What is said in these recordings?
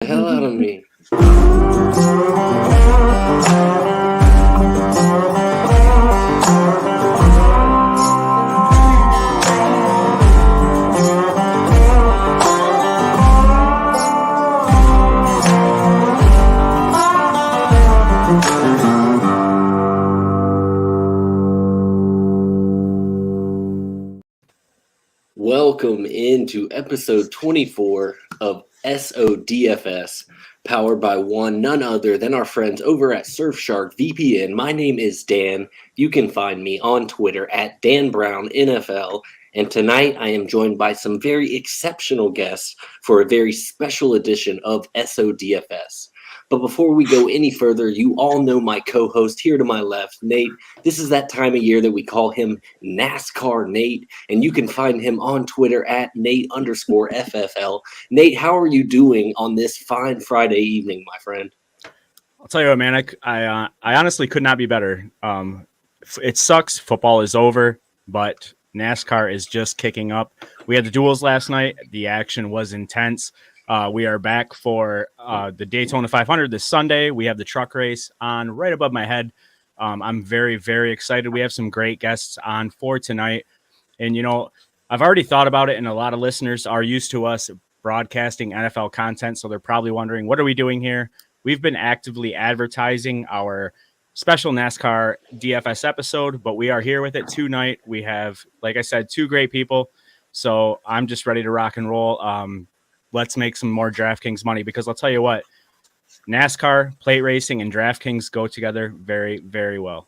The hell out of me. Welcome into episode 24 of SODFS, powered by none other than our friends over at Surfshark VPN. My name is Dan. You can find me on Twitter at DanBrownNFL. And tonight I am joined by some very exceptional guests for a very special edition of SODFS. But before we go any further, you all know my co-host here to my left, Nate. This is that time of year that we call him NASCAR Nate, and you can find him on Twitter at Nate_FFL. Nate, how are you doing on this fine Friday evening, my friend? I'll tell you what, man, I honestly could not be better. It sucks. Football is over, but NASCAR is just kicking up. We had the duels last night. The action was intense. We are back for the Daytona 500 this Sunday. We have the truck race on right above my head. I'm very, very excited. We have some great guests on for tonight. And, you know, I've already thought about it, and a lot of listeners are used to us broadcasting NFL content, so they're probably wondering, what are we doing here? We've been actively advertising our special NASCAR DFS episode, but we are here with it tonight. We have, like I said, two great people, so I'm just ready to rock and roll. Let's make some more DraftKings money, because I'll tell you what, NASCAR, plate racing, and DraftKings go together very, very well.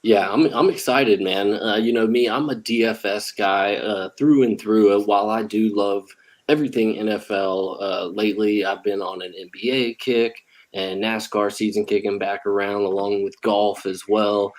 Yeah, I'm excited, man. You know me, I'm a DFS guy through and through. While I do love everything NFL, lately I've been on an NBA kick and NASCAR season kicking back around, along with golf as well,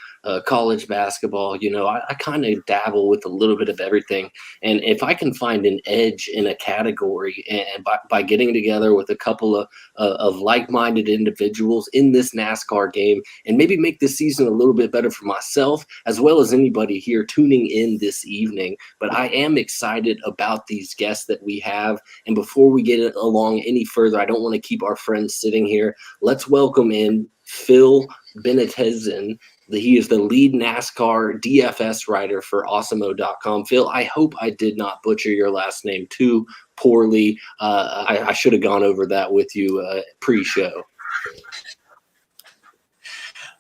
college basketball. You know, I kind of dabble with a little bit of everything. And if I can find an edge in a category, and by getting together with a couple of like-minded individuals in this NASCAR game, and maybe make this season a little bit better for myself, as well as anybody here tuning in this evening. But I am excited about these guests that we have. And before we get along any further, I don't want to keep our friends sitting here. Let's welcome in Phill Bennetzen. He is the lead NASCAR DFS writer for Awesemo.com. Phill, I hope I did not butcher your last name too poorly. I should have gone over that with you pre-show.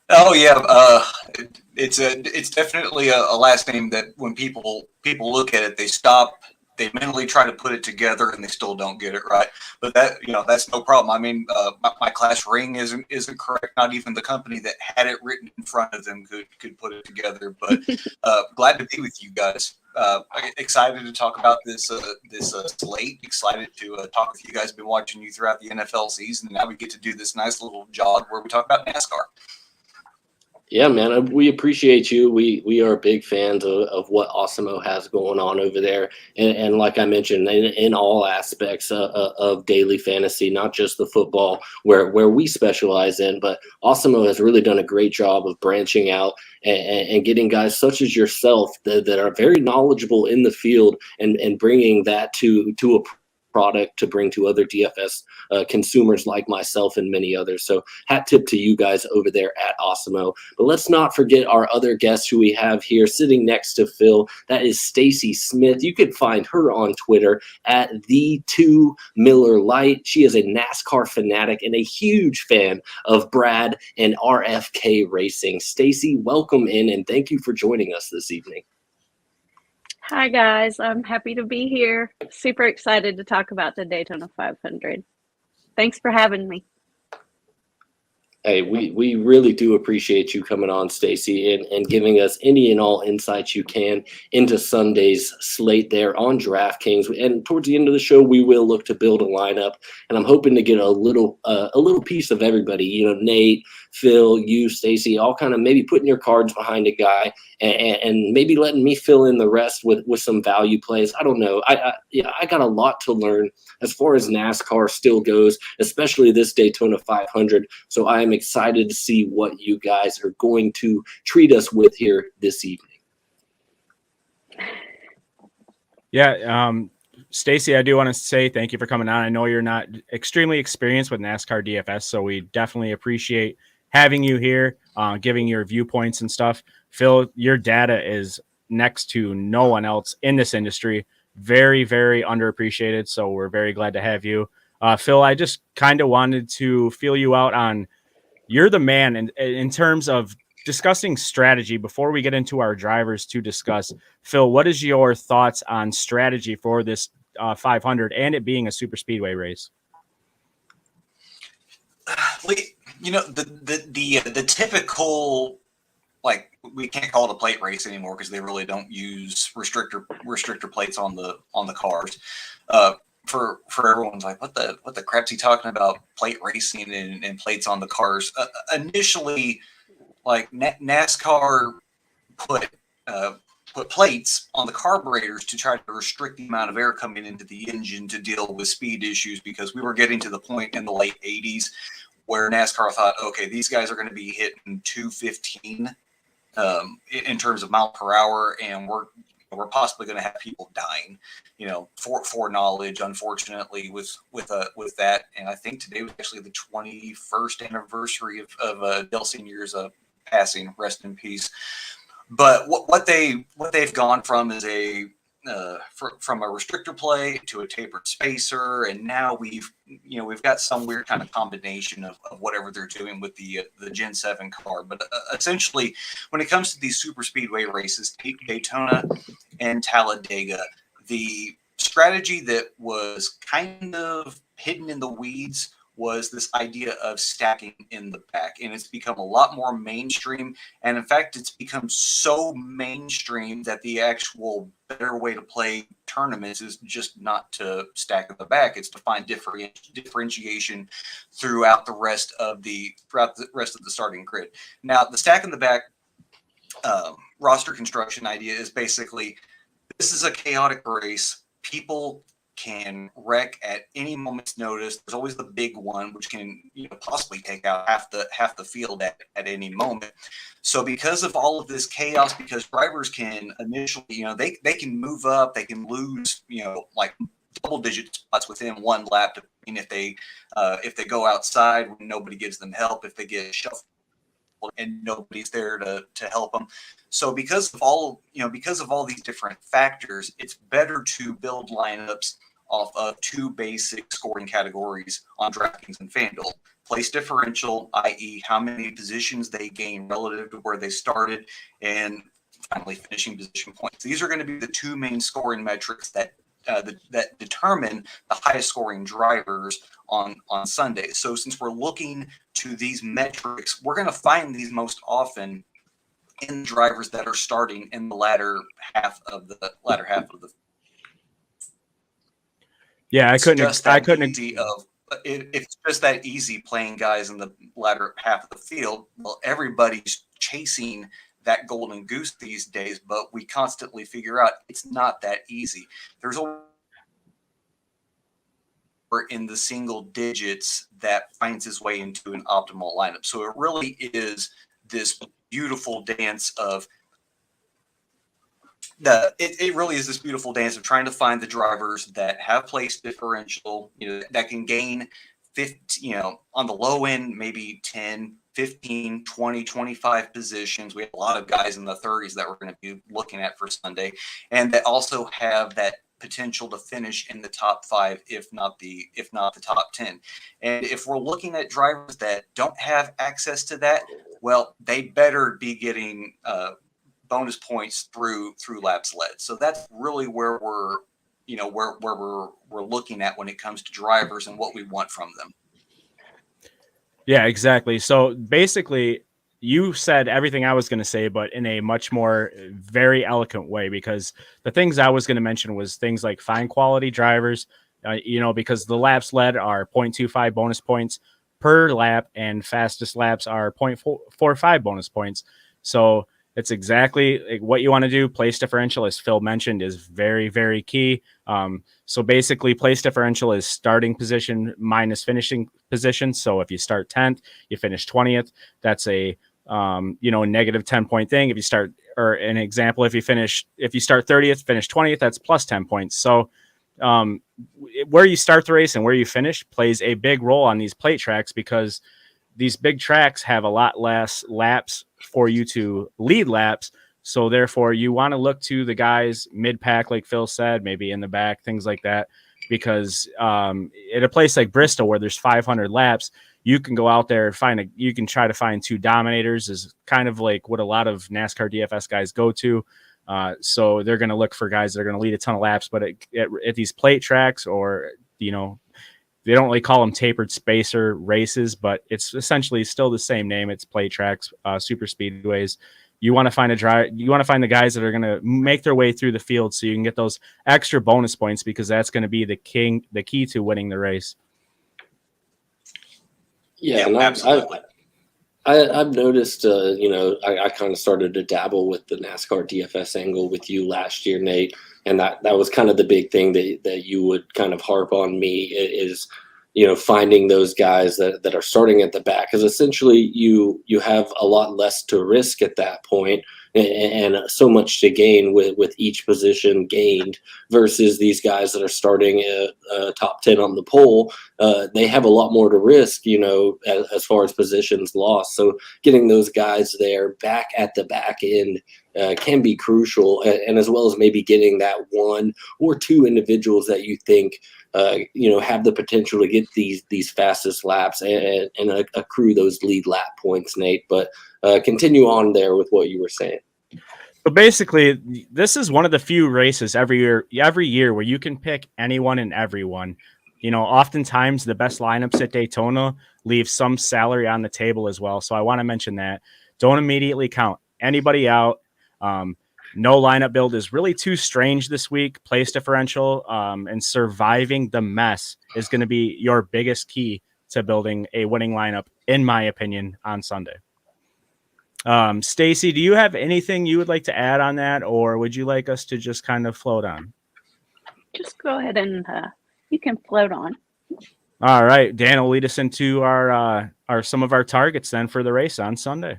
Oh yeah, it's definitely a last name that when people look at it, they mentally try to put it together and they still don't get it right. But that's no problem. I mean, my class ring isn't correct. Not even the company that had it written in front of them could put it together. But glad to be with you guys. Excited to talk about this slate. Excited to talk with you guys. Been watching you throughout the NFL season, and now we get to do this nice little jog where we talk about NASCAR. Yeah, man, we appreciate you. We are big fans of what Awesemo has going on over there. And like I mentioned, in all aspects of daily fantasy, not just the football where we specialize in, but Awesemo has really done a great job of branching out and getting guys such as yourself that are very knowledgeable in the field and bringing that to a product to bring to other DFS consumers like myself and many others. So hat tip to you guys over there at Awesemo. But let's not forget our other guest who we have here sitting next to Phill. That is Stacie Smith. You can find her on Twitter at the2MillerLight. She is a NASCAR fanatic and a huge fan of Brad and RFK Racing. Stacey, welcome in and thank you for joining us this evening. Hi, guys. I'm happy to be here. Super excited to talk about the Daytona 500. Thanks for having me. Hey, we really do appreciate you coming on, Stacey, and giving us any and all insights you can into Sunday's slate there on DraftKings. And towards the end of the show, we will look to build a lineup, and I'm hoping to get a little piece of everybody. You know, Nate, Phill, you, Stacey, all kind of maybe putting your cards behind a guy and maybe letting me fill in the rest with some value plays. I don't know. I got a lot to learn as far as NASCAR still goes, especially this Daytona 500. So I am excited to see what you guys are going to treat us with here this evening. Yeah. Stacey, I do want to say thank you for coming on. I know you're not extremely experienced with NASCAR DFS, so we definitely appreciate having you here, giving your viewpoints and stuff. Phill, your data is next to no one else in this industry. Very, very underappreciated, so we're very glad to have you. Phill, I just kind of wanted to feel you out on, you're the man in terms of discussing strategy. Before we get into our drivers to discuss, Phill, what is your thoughts on strategy for this 500 and it being a super speedway race? You know, the typical, like, we can't call it a plate race anymore because they really don't use restrictor plates on the cars. For everyone's like, what the crap's he talking about, plate racing and plates on the cars? Initially, like, NASCAR put plates on the carburetors to try to restrict the amount of air coming into the engine to deal with speed issues, because we were getting to the point in the late 80s where NASCAR thought, okay, these guys are going to be hitting 215 in terms of mile per hour, and we're possibly going to have people dying, you know, for knowledge, unfortunately, with that. And I think today was actually the 21st anniversary of Dale Senior's passing. Rest in peace. But what they've gone from is from a restrictor plate to a tapered spacer, and now we've got some weird kind of combination of whatever they're doing with the Gen 7 car. But essentially, when it comes to these super speedway races, Daytona and Talladega, the strategy that was kind of hidden in the weeds was this idea of stacking in the back, and it's become a lot more mainstream. And in fact, it's become so mainstream that the actual better way to play tournaments is just not to stack in the back; it's to find differentiation throughout the rest of the starting grid. Now, the stack in the back roster construction idea is basically, this is a chaotic race. People can wreck at any moment's notice. There's always the big one, which can possibly take out half the field at any moment. So because of all of this chaos, because drivers can initially, they can move up, they can lose, like double-digit spots within one lap, depending if they go outside when nobody gives them help, if they get shuffled and nobody's there to help them. So because of all these different factors, it's better to build lineups off of two basic scoring categories on DraftKings and FanDuel: place differential, i.e. how many positions they gain relative to where they started, and finally finishing position points. These are going to be the two main scoring metrics that determine the highest scoring drivers on Sunday. So since we're looking to these metrics, we're going to find these most often in drivers that are starting in the latter half of the Yeah, I couldn't. It's just that easy playing guys in the latter half of the field. Well, everybody's chasing that golden goose these days, but we constantly figure out it's not that easy. There's in the single digits that finds his way into an optimal lineup. So it really is this beautiful dance of this beautiful dance of trying to find the drivers that have place differential, that can gain 50, on the low end, maybe 10, 15, 20, 25 positions. We have a lot of guys in the 30s that we're going to be looking at for Sunday, and that also have that potential to finish in the top 5, if not the top 10. And if we're looking at drivers that don't have access to that, well, they better be getting bonus points through laps led. So that's really where we're looking at when it comes to drivers and what we want from them. Yeah, exactly. So basically, you said everything I was going to say, but in a much more very eloquent way, because the things I was going to mention was things like fine quality drivers, because the laps led are 0.25 bonus points per lap and fastest laps are 0.45 bonus points. So it's exactly what you want to do. Place differential, as Phill mentioned, is very, very key. So basically, place differential is starting position minus finishing position. So if you start 10th, you finish 20th. That's a negative 10-point thing. If you start, or an example, if you start 30th, finish 20th, that's plus 10 points. So where you start the race and where you finish plays a big role on these plate tracks, because these big tracks have a lot less laps for you to lead laps. So therefore you want to look to the guys mid pack, like Phill said, maybe in the back, things like that, because at a place like Bristol where there's 500 laps, you can go out there and you can try to find two dominators, is kind of like what a lot of NASCAR DFS guys go to. So they're going to look for guys that are going to lead a ton of laps, but at these plate tracks, or, they don't really call them tapered spacer races, but it's essentially still the same name. It's plate tracks, super speedways. You want to find the guys that are going to make their way through the field so you can get those extra bonus points, because that's going to be the key to winning the race. Yeah, absolutely. I've noticed, I kind of started to dabble with the NASCAR DFS angle with you last year, Nate, and that was kind of the big thing that you would kind of harp on me is, finding those guys that are starting at the back, because essentially you have a lot less to risk at that point, and so much to gain with each position gained, versus these guys that are starting top 10 on the poll. They have a lot more to risk, as far as positions lost. So getting those guys there back at the back end can be crucial, and as well as maybe getting that one or two individuals that you think have the potential to get these fastest laps and accrue those lead lap points, Nate. But continue on there with what you were saying. So basically, this is one of the few races every year where you can pick anyone and everyone. Oftentimes the best lineups at Daytona leave some salary on the table as well. So I want to mention that. Don't immediately count anybody out. No lineup build is really too strange this week. Place differential and surviving the mess is going to be your biggest key to building a winning lineup, in my opinion, on Sunday. Stacey, do you have anything you would like to add on that, or would you like us to just kind of float on? Just go ahead and you can float on. All right, Dan will lead us into our some of our targets then for the race on Sunday.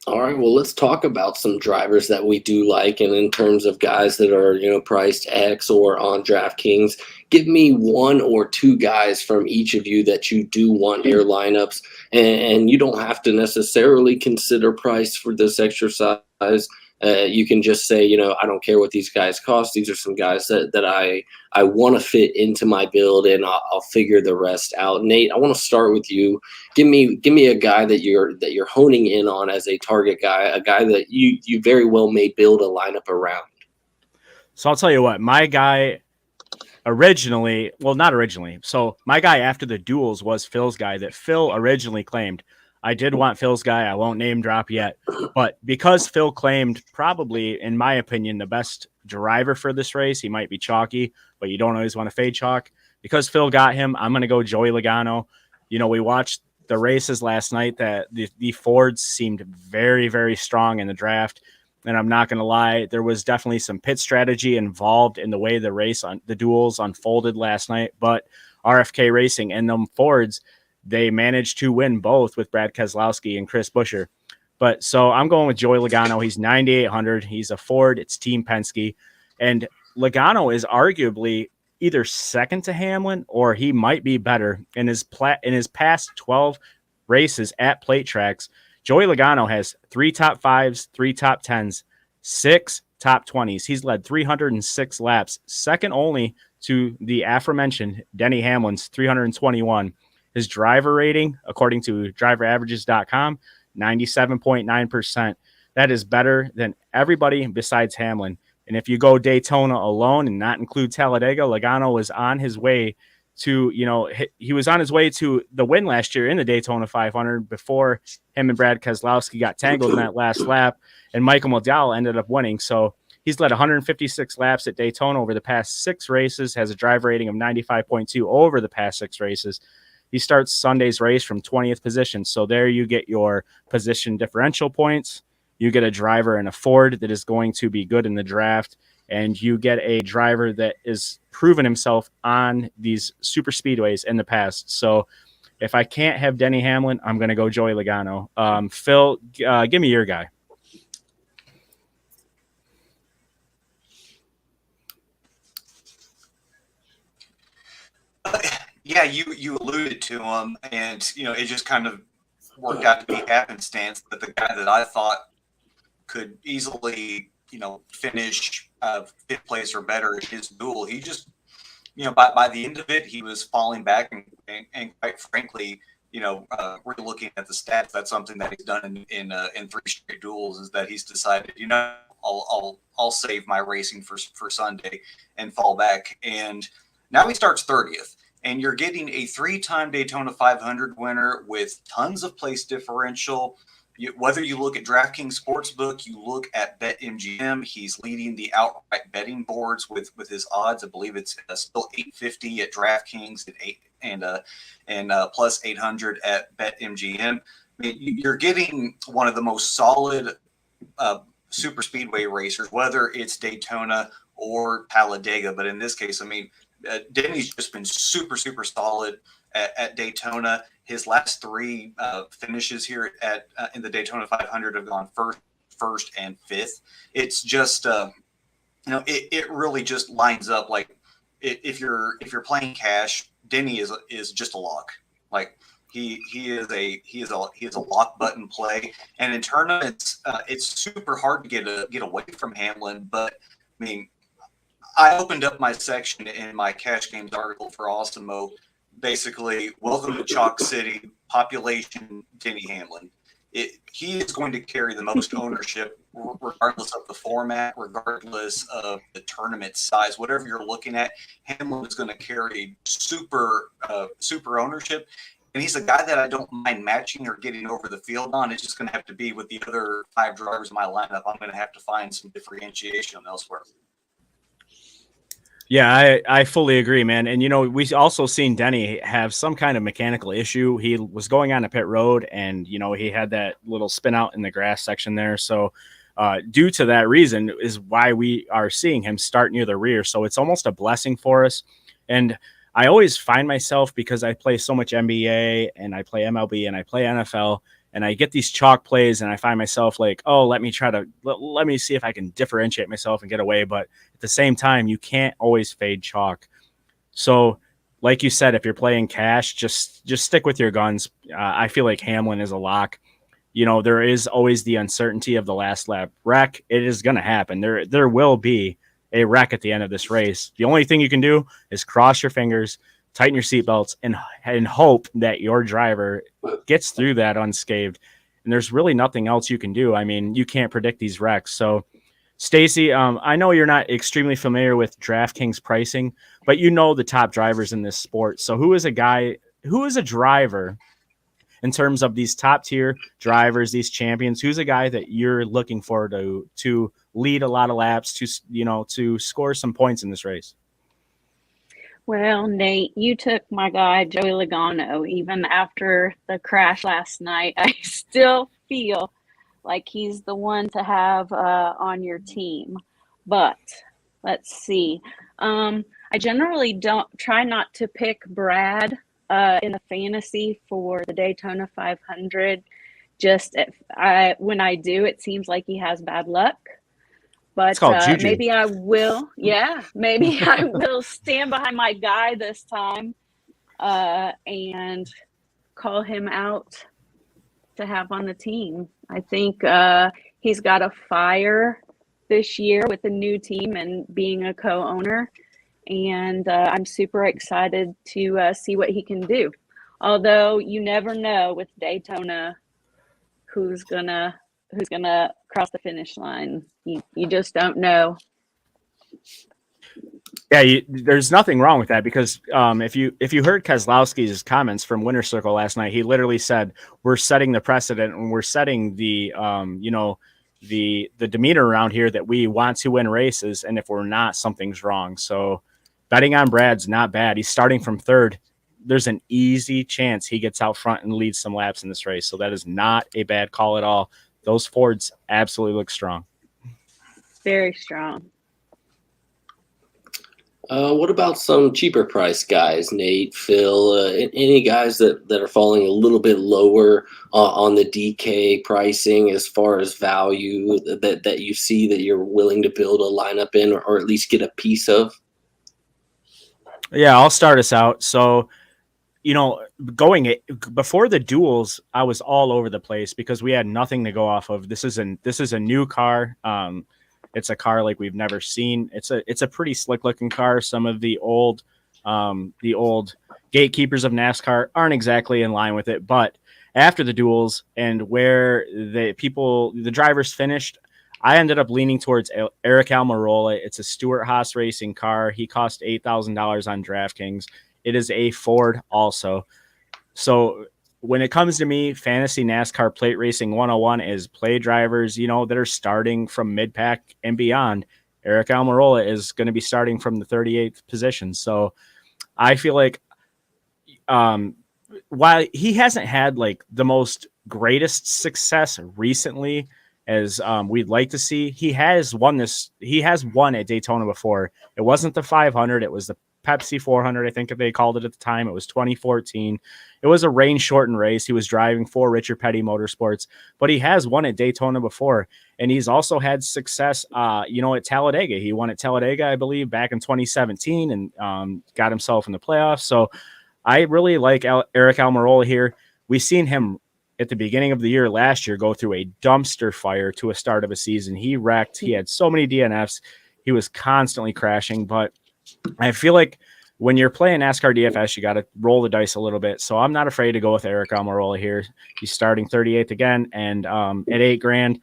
All right, well, let's talk about some drivers that we do like, and in terms of guys that are, priced X or on DraftKings, give me one or two guys from each of you that you do want in your lineups, and you don't have to necessarily consider price for this exercise. You can just say, I don't care what these guys cost. These are some guys that I want to fit into my build, and I'll figure the rest out. Nate, I want to start with you. Give me a guy that you're honing in on as a target guy, a guy that you very well may build a lineup around. So I'll tell you what, my guy not originally. So my guy after the duels was Phil's guy that Phill originally claimed. I did want Phil's guy. I won't name drop yet, but because Phill claimed probably, in my opinion, the best driver for this race, he might be chalky, but you don't always want to fade chalk. Because Phill got him, I'm going to go Joey Logano. We watched the races last night that the Fords seemed very, very strong in the draft. And I'm not going to lie, there was definitely some pit strategy involved in the way the duels unfolded last night. But RFK Racing and them Fords, they managed to win both with Brad Keselowski and Chris Buescher. But so I'm going with Joey Logano. He's 9,800. He's a Ford. It's Team Penske. And Logano is arguably either second to Hamlin, or he might be better. In his past 12 races at plate tracks, Joey Logano has 3 top 5s, 3 top 10s, 6 top 20s. He's led 306 laps, second only to the aforementioned Denny Hamlin's 321. His driver rating, according to driveraverages.com, 97.9%. That is better than everybody besides Hamlin. And if you go Daytona alone and not include Talladega, Logano was on his way to, he was on his way to the win last year in the Daytona 500 before him and Brad Keselowski got tangled in that last lap, and Michael McDowell ended up winning. So he's led 156 laps at Daytona over the past 6 races, has a driver rating of 95.2 over the past 6 races. He starts Sunday's race from 20th position. So there you get your position differential points. You get a driver in a Ford that is going to be good in the draft, and you get a driver that is proven himself on these super speedways in the past. So if I can't have Denny Hamlin, I'm going to go Joey Logano. Phill, give me your guy. Yeah, you alluded to him, and it just kind of worked out to be happenstance that the guy that I thought could easily finish fifth place or better in his duel, he just by the end of it, he was falling back, and quite frankly, we're looking at the stats. That's something that he's done in 3 straight duels, is that he's decided, I'll save my racing for Sunday and fall back. And now he starts 30th, and you're getting a 3-time Daytona 500 winner with tons of place differential. Whether you look at DraftKings Sportsbook, you look at BetMGM, he's leading the outright betting boards with his odds. I believe it's still 850 at DraftKings and plus 800 at BetMGM. I mean, you're getting one of the most solid super speedway racers, whether it's Daytona or Talladega. But in this case, I mean, Denny's just been super, super solid at Daytona. His last 3 finishes here in the Daytona 500 have gone first, and 5th. It's just it really just lines up. Like if you're playing cash, Denny is just a lock. Like he is a lock button play. And in tournaments, it's super hard to get away from Hamlin. But I mean, I opened up my section in my Cash Games article for Awesemo. Basically, welcome to Chalk City, population Denny Hamlin. He is going to carry the most ownership, regardless of the format, regardless of the tournament size, whatever you're looking at. Hamlin is going to carry super ownership, and he's a guy that I don't mind matching or getting over the field on. It's just going to have to be with the other 5 drivers in my lineup. I'm going to have to find some differentiation elsewhere. Yeah, I fully agree, man. And, we also seen Denny have some kind of mechanical issue. He was going on a pit road, and, he had that little spin out in the grass section there. So due to that reason is why we are seeing him start near the rear. So it's almost a blessing for us. And I always find myself, because I play so much NBA and I play MLB and I play NFL, and I get these chalk plays, and I find myself like, oh, let me see if I can differentiate myself and get away. But at the same time, you can't always fade chalk. So like you said, if you're playing cash, just stick with your guns. I feel like Hamlin is a lock. There is always the uncertainty of the last lap wreck. It is going to happen. There will be a wreck at the end of this race. The only thing you can do is cross your fingers, tighten your seatbelts, and hope that your driver gets through that unscathed. And there's really nothing else you can do. I mean, you can't predict these wrecks. So, Stacey, I know you're not extremely familiar with DraftKings pricing, but the top drivers in this sport. So who is a driver in terms of these top tier drivers, these champions? Who's a guy that you're looking for to lead a lot of laps, to score some points in this race? Well, Nate, you took my guy, Joey Logano. Even after the crash last night, I still feel like he's the one to have on your team. But let's see. I generally don't try not to pick Brad in the fantasy for the Daytona 500. When I do, it seems like he has bad luck. But maybe I will. Yeah, maybe I will stand behind my guy this time and call him out to have on the team. I think he's got a fire this year with the new team and being a co-owner. And I'm super excited to see what he can do. Although you never know with Daytona who's gonna cross the finish line. You just don't know. Yeah, there's nothing wrong with that, because if you heard Keselowski's comments from Winter Circle last night, he literally said, we're setting the precedent and we're setting the the demeanor around here that we want to win races, and if we're not, something's wrong. So betting on Brad's not bad. He's starting from 3rd. There's an easy chance he gets out front and leads some laps in this race. So that is not a bad call at all. Those Fords absolutely look strong. Very strong. What about some cheaper price guys, Nate, Phill, any guys that are falling a little bit lower on the DK pricing as far as value that you see that you're willing to build a lineup in, or at least get a piece of? Yeah, I'll start us out. So going before the duels, I was all over the place because we had nothing to go off of. This is a new car. It's a car like we've never seen. It's a pretty slick looking car. Some of the old gatekeepers of NASCAR aren't exactly in line with it, but after the duels and where the drivers finished, I ended up leaning towards Eric Almirola. It's a Stewart Haas Racing car. He cost $8,000 on DraftKings. It is a Ford also. So when it comes to me, fantasy NASCAR plate racing 101 is play drivers, that are starting from mid-pack and beyond. Eric Almirola is going to be starting from the 38th position. So I feel like while he hasn't had like the most greatest success recently as we'd like to see, he has won at Daytona before. It wasn't the 500. It was the Pepsi 400. I think they called it at the time. It was 2014. It was a rain shortened race. He was driving for Richard Petty Motorsports, but he has won at Daytona before. And he's also had success, at Talladega. He won at Talladega, I believe, back in 2017 and got himself in the playoffs. So I really like Eric Almirola here. We've seen him at the beginning of the year last year go through a dumpster fire to a start of a season. He wrecked. He had so many DNFs. He was constantly crashing. But I feel like when you're playing NASCAR DFS, you got to roll the dice a little bit. So I'm not afraid to go with Eric Almirola here. He's starting 38th again. And at $8,000,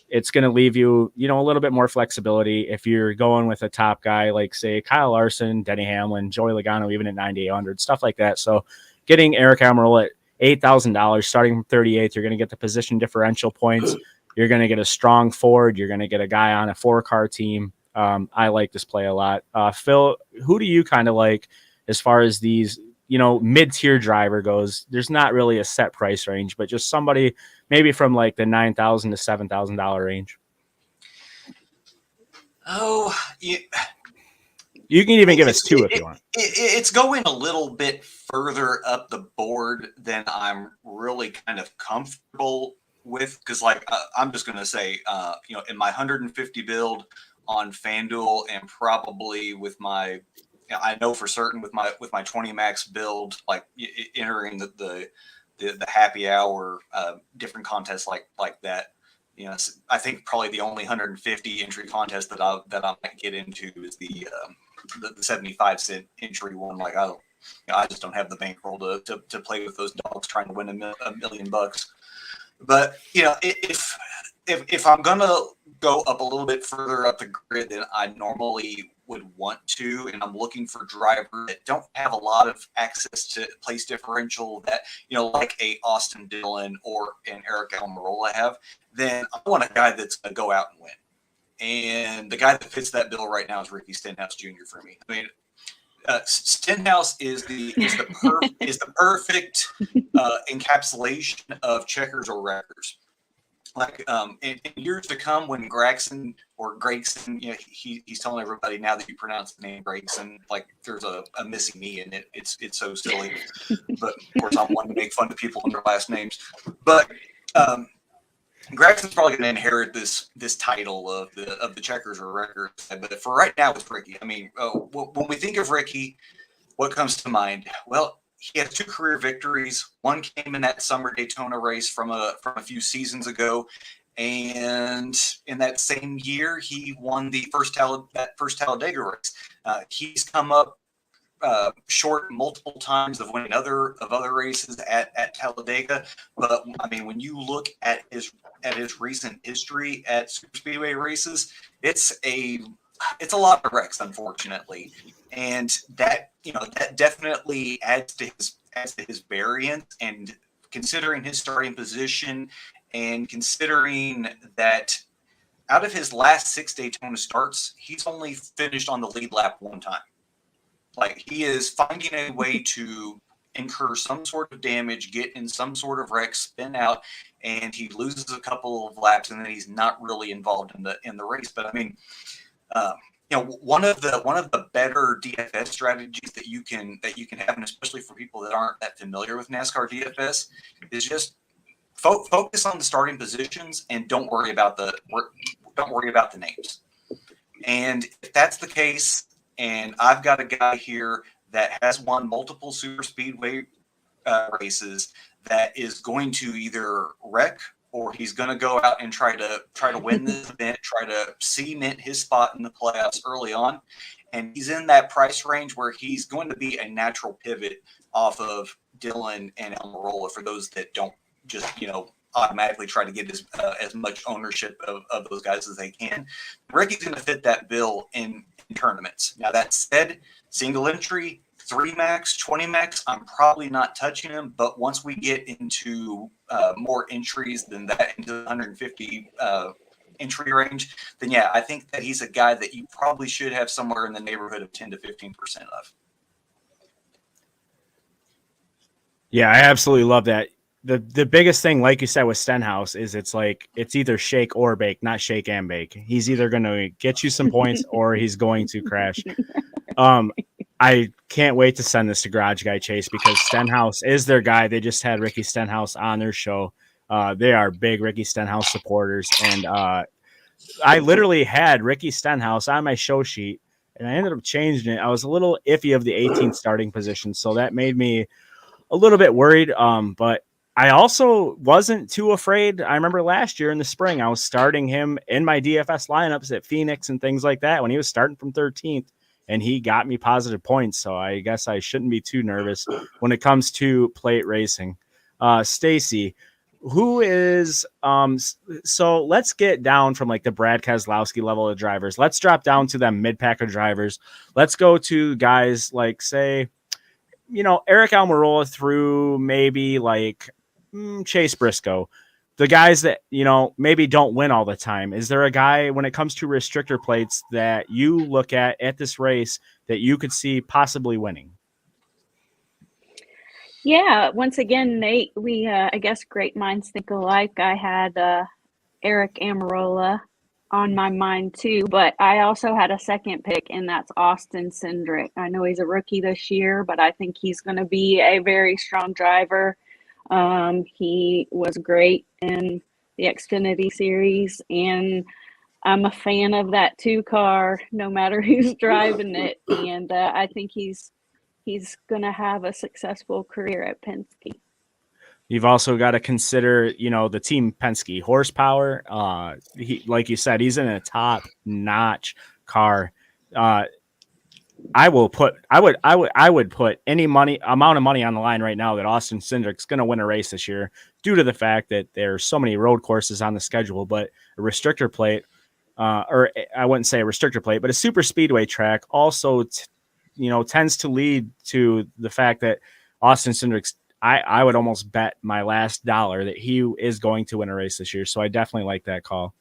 it's going to leave you, a little bit more flexibility if you're going with a top guy like, say, Kyle Larson, Denny Hamlin, Joey Logano, even at 9,800, stuff like that. So getting Eric Almirola at $8,000, starting from 38th, you're going to get the position differential points. You're going to get a strong Ford. You're going to get a guy on a 4-car team. I like this play a lot. Phill, who do you kind of like as far as these, mid-tier driver goes? There's not really a set price range, but just somebody maybe from like the $9,000 to $7,000 range. Oh, you can even give us two if you want. It's going a little bit further up the board than I'm really kind of comfortable with. Because, I'm just going to say, in my 150 build on FanDuel and probably with my, I know for certain with my 20 max build, like entering the happy hour, different contests like that. I think probably the only 150 entry contest that I might get into is the 75-cent entry one. Like I just don't have the bankroll to play with those dogs trying to win $1 million. But if I'm gonna go up a little bit further up the grid than I normally would want to, and I'm looking for drivers that don't have a lot of access to place differential that, like a Austin Dillon or an Eric Almirola have, then I want a guy that's going to go out and win. And the guy that fits that bill right now is Ricky Stenhouse Jr. for me. I mean, Stenhouse is the perfect encapsulation of checkers or wreckers. Like in years to come, when Gregson, he's telling everybody now that you pronounce the name Gregson, like there's a missing E in it. It's so silly. But of course, I'm one to make fun of people and their last names. But Gregson's probably going to inherit this title of the checkers or wreckers. But for right now, it's Ricky. I mean, when we think of Ricky, what comes to mind? Well, he has 2 career victories. One came in that summer Daytona race from a few seasons ago, and in that same year, he won the first Talladega race. He's come up short multiple times of winning other races at Talladega, but I mean, when you look at his recent history at superspeedway races, it's a lot of wrecks, unfortunately, and that definitely adds to his variance. And considering his starting position, and considering that out of his last 6 Daytona starts, he's only finished on the lead lap 1 time. Like, he is finding a way to incur some sort of damage, get in some sort of wreck, spin out, and he loses a couple of laps, and then he's not really involved in the race. But I mean, one of the better DFS strategies that you can have, and especially for people that aren't that familiar with NASCAR DFS, is just focus on the starting positions and don't worry about the names. And if that's the case, and I've got a guy here that has won multiple super speedway races that is going to either wreck or he's going to go out and try to win this event, try to cement his spot in the playoffs early on. And he's in that price range where he's going to be a natural pivot off of Dylan and Almirola for those that don't just, automatically try to get as much ownership of those guys as they can. Ricky's going to fit that bill in tournaments. Now, that said, single entry, 3 max, 20 max, I'm probably not touching him. But once we get into more entries than that, into the 150 entry range, then yeah, I think that he's a guy that you probably should have somewhere in the neighborhood of 10 to 15% of. Yeah, I absolutely love that. The biggest thing, like you said, with Stenhouse is it's either shake or bake, not shake and bake. He's either going to get you some points or he's going to crash. I can't wait to send this to Garage Guy Chase because Stenhouse is their guy. They just had Ricky Stenhouse on their show. They are big Ricky Stenhouse supporters. And I literally had Ricky Stenhouse on my show sheet, and I ended up changing it. I was a little iffy of the 18th starting position, so that made me a little bit worried. But I also wasn't too afraid. I remember last year in the spring, I was starting him in my DFS lineups at Phoenix and things like that when he was starting from 13th, and he got me positive points. So I guess I shouldn't be too nervous when it comes to plate racing. Stacey, who is so let's get down from like the Brad Keselowski level of drivers. Let's drop down to them mid-packer drivers. Let's go to guys like, say, Eric Almirola through maybe like Chase Briscoe, the guys that, maybe don't win all the time. Is there a guy when it comes to restrictor plates that you look at this race that you could see possibly winning? Yeah, once again, Nate, we I guess great minds think alike. I had Eric Almirola on my mind too, but I also had a second pick, and that's Austin Cindric. I know he's a rookie this year, but I think he's going to be a very strong driver. He was great in the Xfinity series, and I'm a fan of that 2 car, no matter who's driving it. And I think he's going to have a successful career at Penske. You've also got to consider, the team Penske horsepower. He, like you said, he's in a top-notch car. I would put any amount of money on the line right now that Austin Cindric's going to win a race this year due to the fact that there's so many road courses on the schedule. But a restrictor plate, or I wouldn't say a restrictor plate, but a super speedway track also, tends to lead to the fact that Austin Cindric's, I would almost bet my last dollar that he is going to win a race this year. So I definitely like that call.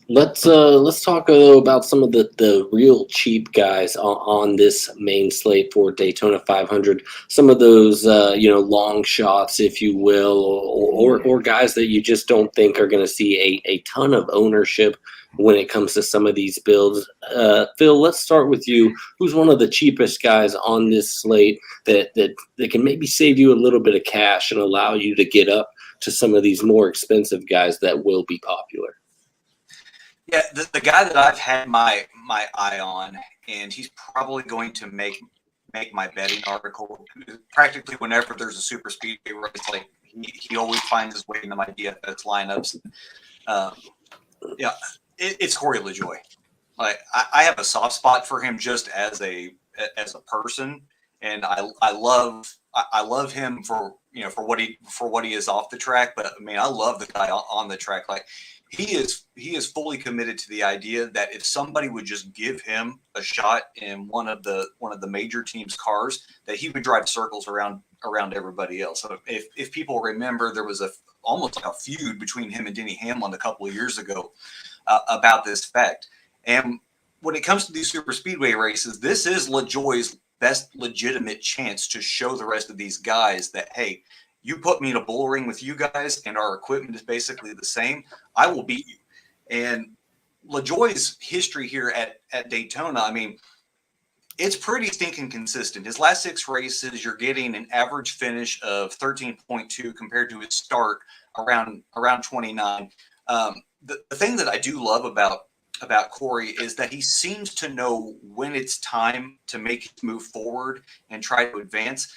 Let's talk about some of the real cheap guys on this main slate for Daytona 500. Some of those long shots, if you will, or guys that you just don't think are going to see a ton of ownership when it comes to some of these builds. Phill, let's start with you. Who's one of the cheapest guys on this slate that can maybe save you a little bit of cash and allow you to get up to some of these more expensive guys that will be popular? Yeah, the guy that I've had my eye on, and he's probably going to make my betting article practically whenever there's a super speedway race. Like he always finds his way into my DFS lineups. It's Corey LaJoie. Like I have a soft spot for him just as a person, and I love him for what he is off the track. But I mean, I love the guy on the track. Like he is fully committed to the idea that if somebody would just give him a shot in one of the major teams' cars, that he would drive circles around everybody else. So if people remember, there was almost like a feud between him and Denny Hamlin a couple of years ago about this fact. And when it comes to these super speedway races, this is LaJoie's best legitimate chance to show the rest of these guys that, hey, you put me in a bull ring with you guys and our equipment is basically the same, I will beat you. And LaJoie's history here at Daytona, I mean, it's pretty stinking consistent. His last 6 races, you're getting an average finish of 13.2 compared to his start around 29. The thing that I do love about about Corey is that he seems to know when it's time to make his move forward and try to advance.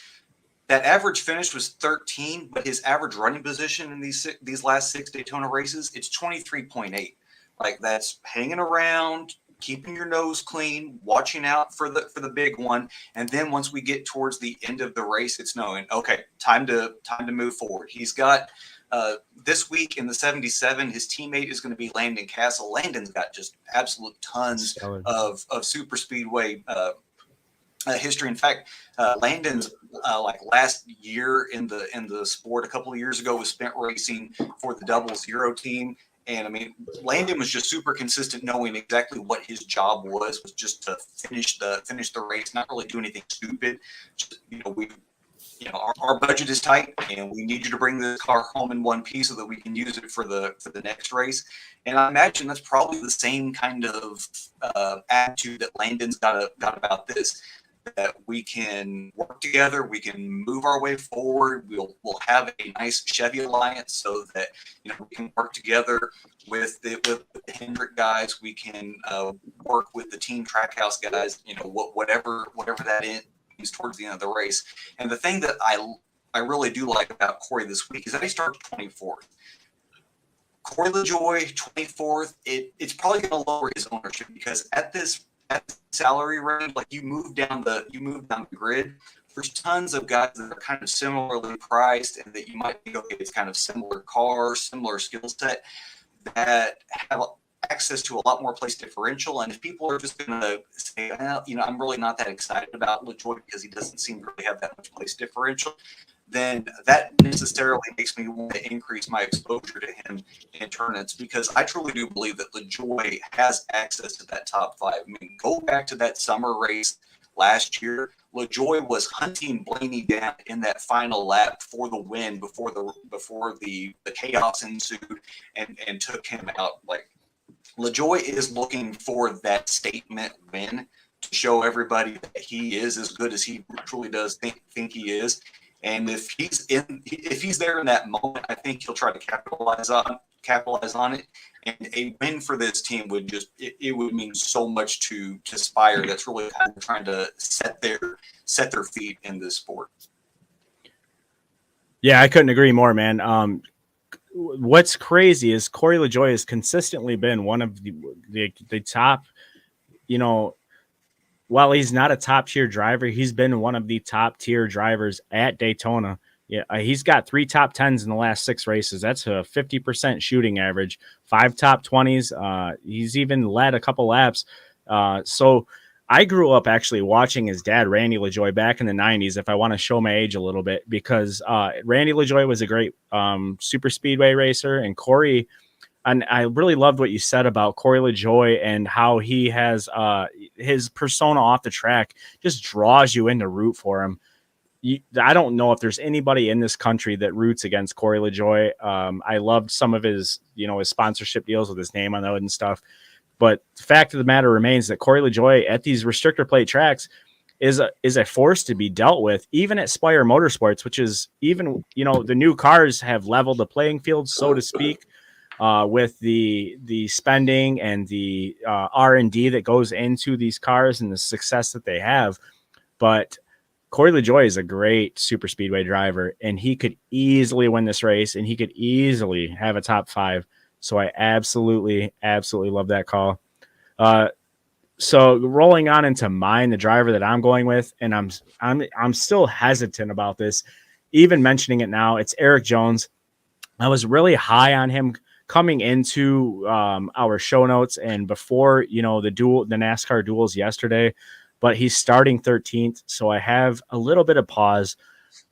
That average finish was 13, but his average running position in these last 6 Daytona races, it's 23.8. Like, that's hanging around, keeping your nose clean, watching out for the big one, and then once we get towards the end of the race, it's knowing, okay, time to move forward. He's got this week in the 77, his teammate is going to be Landon Castle. Landon's got just absolute tons of super speedway history. In fact, Landon's like last year in the sport, a couple of years ago, was spent racing for the 00 team. And I mean, Landon was just super consistent, knowing exactly what his job was just to finish the race, not really do anything stupid. Just, our budget is tight, and we need you to bring the car home in one piece so that we can use it for the next race. And I imagine that's probably the same kind of attitude that Landon's got about this. That we can work together, we can move our way forward. We'll have a nice Chevy alliance so that we can work together with the Hendrick guys. We can work with the Team Trackhouse guys. Whatever that is towards the end of the race. And the thing that I really do like about Corey this week is that he started 24th. Corey LaJoie, 24th. It's probably going to lower his ownership because at this salary range, like you move down the grid, there's tons of guys that are kind of similarly priced and that you might think, okay, it's kind of similar cars, similar skill set, that have access to a lot more place differential. And if people are just going to say, well, I'm really not that excited about LaJoie because he doesn't seem to really have that much place differential, then that necessarily makes me want to increase my exposure to him in tournaments, because I truly do believe that LaJoie has access to that top 5. I mean, go back to that summer race last year. LaJoie was hunting Blaney down in that final lap for the win before the chaos ensued and took him out. Like, LaJoie is looking for that statement win to show everybody that he is as good as he truly does think he is. And if he's there in that moment, I think he'll try to capitalize on it. And a win for this team would mean so much to Spire. That's really kind of trying to set their feet in this sport. Yeah, I couldn't agree more, man. What's crazy is Corey LaJoie has consistently been one of the top, while he's not a top tier driver, he's been one of the top tier drivers at Daytona. Yeah, he's got 3 top 10s in the last 6 races. That's a 50% shooting average, 5 top 20s. He's even led a couple laps. So I grew up actually watching his dad, Randy LaJoie, back in the 90s, if I want to show my age a little bit, because Randy LaJoie was a great super speedway racer, and Corey. And I really loved what you said about Corey LaJoie and how he has his persona off the track just draws you in to root for him. I don't know if there's anybody in this country that roots against Corey LaJoie. I loved some of his, his sponsorship deals with his name on those and stuff. But the fact of the matter remains that Corey LaJoie at these restrictor plate tracks is a force to be dealt with, even at Spire Motorsports, which is even, the new cars have leveled the playing field, so to speak. With the spending and the R&D that goes into these cars and the success that they have. But Corey LaJoie is a great super speedway driver, and he could easily win this race, and he could easily have a top 5. So I absolutely love that call. So rolling on into mine, the driver that I'm going with, and I'm still hesitant about this, even mentioning it now. It's Eric Jones. I was really high on him coming into our show notes and before, the NASCAR duels yesterday, but he's starting 13th. So I have a little bit of pause,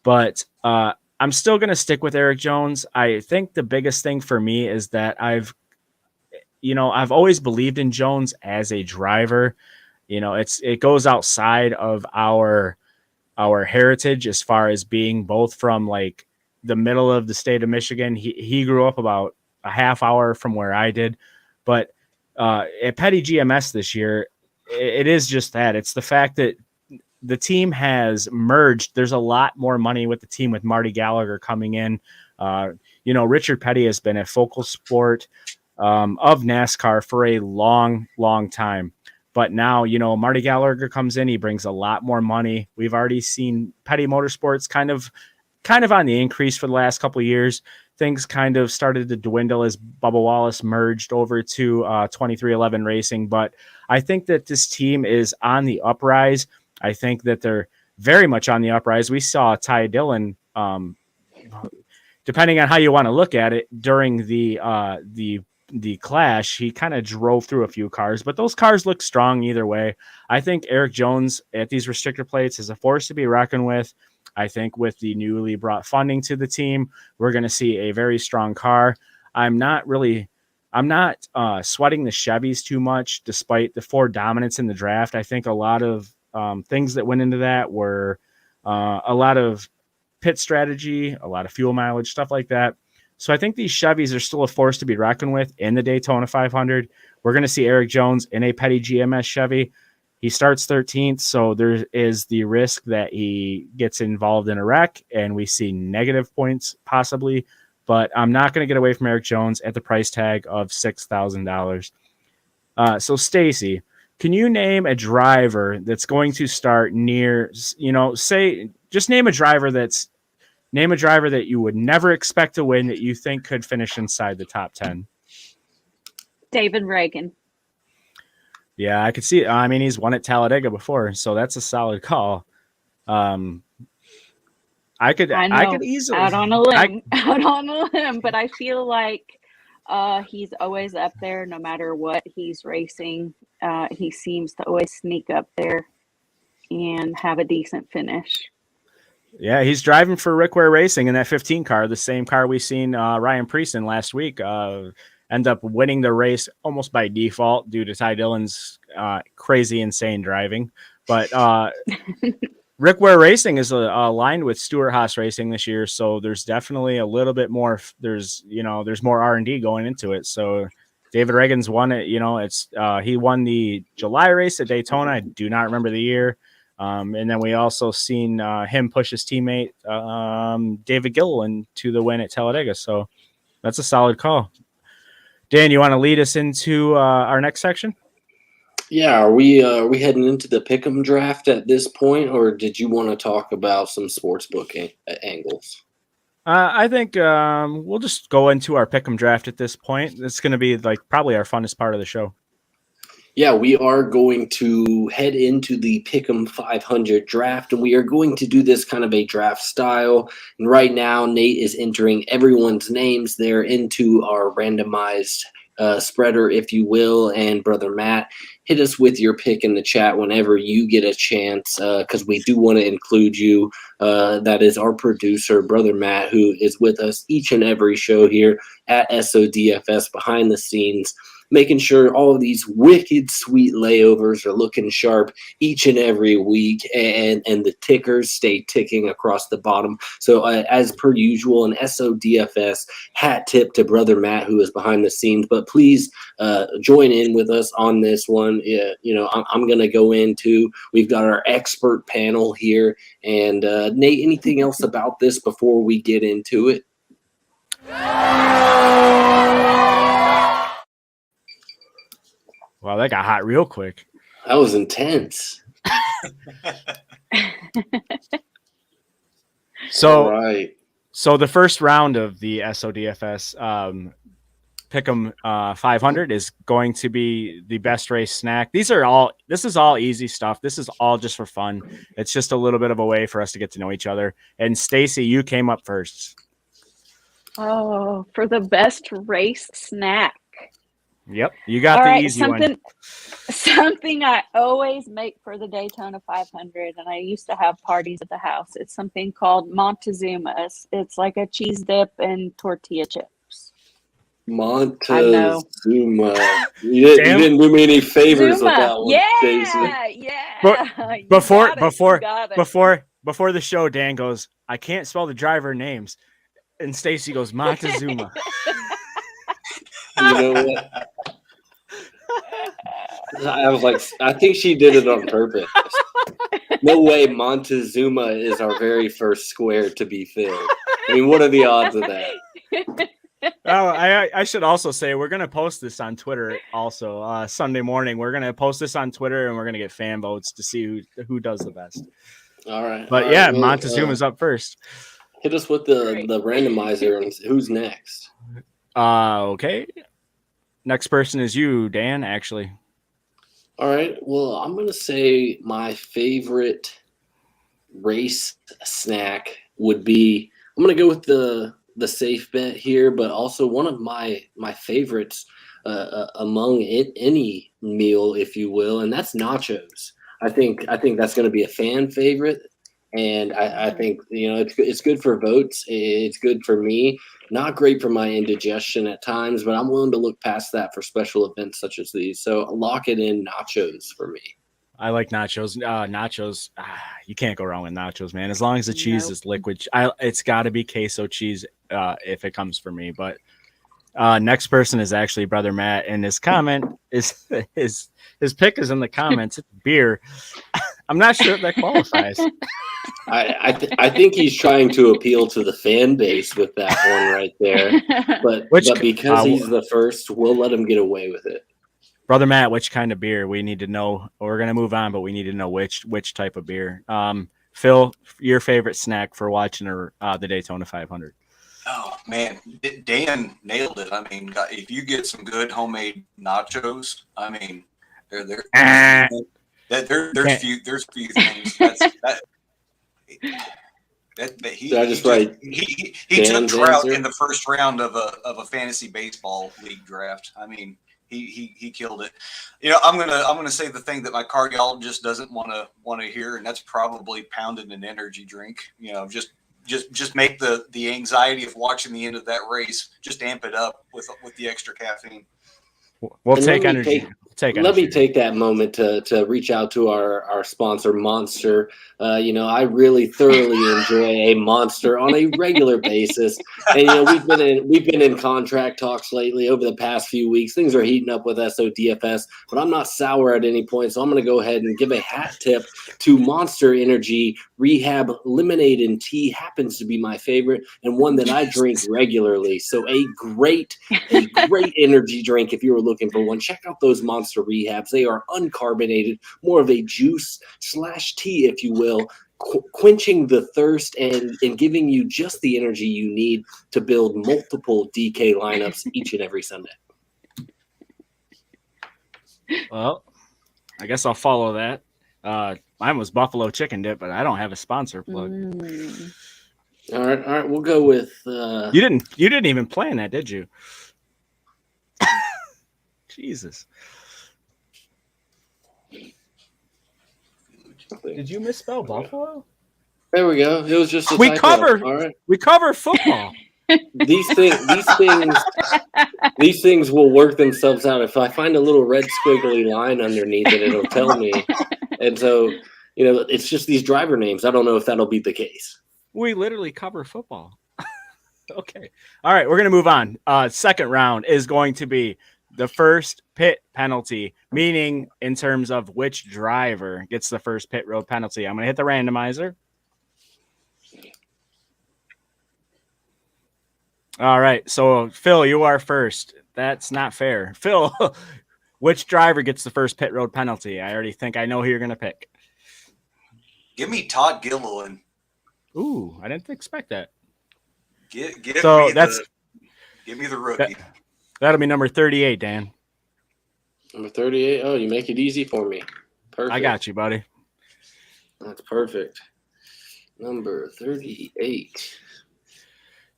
but I'm still going to stick with Eric Jones. I think the biggest thing for me is that I've always believed in Jones as a driver. It goes outside of our heritage as far as being both from like the middle of the state of Michigan. He grew up about a half hour from where I did, but at Petty GMS this year, it is just that. It's the fact that the team has merged. There's a lot more money with the team with Marty Gallagher coming in. Richard Petty has been a focal sport of NASCAR for a long, long time. But now, Marty Gallagher comes in. He brings a lot more money. We've already seen Petty Motorsports kind of on the increase for the last couple of years. Things kind of started to dwindle as Bubba Wallace merged over to 2311 Racing. But I think that this team is on the uprise. I think that they're very much on the uprise. We saw Ty Dillon, depending on how you want to look at it, during the clash, he kind of drove through a few cars, but those cars look strong either way. I think Eric Jones at these restrictor plates is a force to be reckoned with. I think with the newly brought funding to the team, we're going to see a very strong car. I'm not sweating the Chevys too much, despite the Ford dominance in the draft. I think a lot of things that went into that were a lot of pit strategy, a lot of fuel mileage, stuff like that. So I think these Chevys are still a force to be reckoned with in the Daytona 500. We're going to see Eric Jones in a Petty GMS Chevy. He starts 13th, so there is the risk that he gets involved in a wreck and we see negative points possibly. But I'm not going to get away from Eric Jones at the price tag of $6,000. So Stacey, can you name a driver that's going to start near, just name a driver that you would never expect to win that you think could finish inside the top 10. David Reagan. Yeah, I could see it. I mean, he's won at Talladega before, so that's a solid call. I could easily out on a limb, but I feel like he's always up there no matter what he's racing. He seems to always sneak up there and have a decent finish. Yeah, he's driving for Rick Ware Racing in that 15 car, the same car we seen Ryan Preece in last week. End up winning the race almost by default due to Ty Dillon's crazy, insane driving. But Rick Ware Racing is aligned with Stewart Haas Racing this year, so there's definitely a little bit more. There's more R&D going into it. So David Reagan's won it. He won the July race at Daytona. I do not remember the year. And then we also seen him push his teammate David Gilliland to the win at Talladega. So that's a solid call. Dan, you want to lead us into our next section? Yeah, are we heading into the pick'em draft at this point, or did you want to talk about some sportsbook angles? I think we'll just go into our pick'em draft at this point. It's going to be probably our funnest part of the show. Yeah, we are going to head into the Pick'em 500 draft, and we are going to do this kind of a draft style. And right now, Nate is entering everyone's names there into our randomized spreader, if you will. And Brother Matt, hit us with your pick in the chat whenever you get a chance, because we do want to include you. That is our producer, Brother Matt, who is with us each and every show here at SODFS behind the scenes, making sure all of these wicked sweet layovers are looking sharp each and every week, and the tickers stay ticking across the bottom. So as per usual, an SODFS hat tip to Brother Matt, who is behind the scenes. But please join in with us on this one. I'm going to go into, we've got our expert panel here. And Nate, anything else about this before we get into it? Wow, that got hot real quick. That was intense. So the first round of the SODFS Pick'em 500 is going to be the best race snack. This is all easy stuff. This is all just for fun. It's just a little bit of a way for us to get to know each other. And Stacey, you came up first. Oh, for the best race snack. Yep, you got the easy one. Something I always make for the Daytona 500, and I used to have parties at the house. It's something called Montezuma's. It's like a cheese dip and tortilla chips. Montezuma. You didn't do me any favors with that one. Before the show, Dan goes, I can't spell the driver names. And Stacey goes, Montezuma. You know what? I was like, I think she did it on purpose. No way Montezuma is our very first square to be filled. I mean, what are the odds of that? Oh, I should also say we're gonna post this on Twitter also. Sunday morning, we're gonna post this on Twitter and we're gonna get fan votes to see who does the best. All right. But all yeah, right. Well, Montezuma's up first. hit us with Great. the randomizer and who's next. Okay. Next person is you, Dan, actually. All right. Well, I'm going to say my favorite race snack would be, I'm going to go with the safe bet here, but also one of my favorites among any meal, if you will, and that's nachos. I think that's going to be a fan favorite. And I think, it's good for votes. It's good for me. Not great for my indigestion at times, but I'm willing to look past that for special events such as these. So lock it in, nachos for me. I like nachos. Nachos, you can't go wrong with nachos, man. As long as the cheese Nope. is liquid, it's got to be queso cheese if it comes for me. But next person is actually Brother Matt, and his comment is his pick is in the comments. It's beer. I'm not sure if that qualifies. I think he's trying to appeal to the fan base with that one right there. But because he's the first, we'll let him get away with it. Brother Matt, which kind of beer? We need to know. We're going to move on, but we need to know which type of beer. Phill, your favorite snack for watching the Daytona 500? Oh man, Dan nailed it. I mean, if you get some good homemade nachos, I mean, there's few things. He took Trout in the first round of a fantasy baseball league draft. I mean, he killed it. I'm gonna say the thing that my cardiologist doesn't want to hear, and that's probably pounding an energy drink. Just make the anxiety of watching the end of that race just amp it up with the extra caffeine. We'll take energy. Let me take that moment to reach out to our sponsor, Monster. I really thoroughly enjoy a Monster on a regular basis, and we've been in contract talks lately over the past few weeks. Things are heating up with SODFS, but I'm not sour at any point, so I'm going to go ahead and give a hat tip to Monster Energy Rehab Lemonade and Tea. Happens to be my favorite and one that I drink regularly. So a great energy drink. If you were looking for one, check out those Monster Rehabs. They are uncarbonated, more of a juice/tea, if you will, quenching the thirst and giving you just the energy you need to build multiple DK lineups each and every Sunday. Well, I guess I'll follow that. Mine was Buffalo Chicken Dip, but I don't have a sponsor plug. All right, we'll go with. You didn't even plan that, did you? Jesus. Did you misspell Buffalo? There we go. It was just a we typo. cover. All right. We cover football. These things will work themselves out. If I find a little red squiggly line underneath it, it'll tell me. And so, it's just these driver names. I don't know if that'll be the case. We literally cover football. Okay. All right, we're gonna move on. Second round is going to be the first pit penalty, meaning in terms of which driver gets the first pit road penalty. I'm going to hit the randomizer. All right. So, Phill, you are first. That's not fair. Phill, which driver gets the first pit road penalty? I already think I know who you're going to pick. Give me Todd Gilliland. Ooh, I didn't expect that. Give me the rookie. That'll be number 38, Dan. Number 38. Oh, you make it easy for me. Perfect. I got you, buddy. That's perfect. Number 38.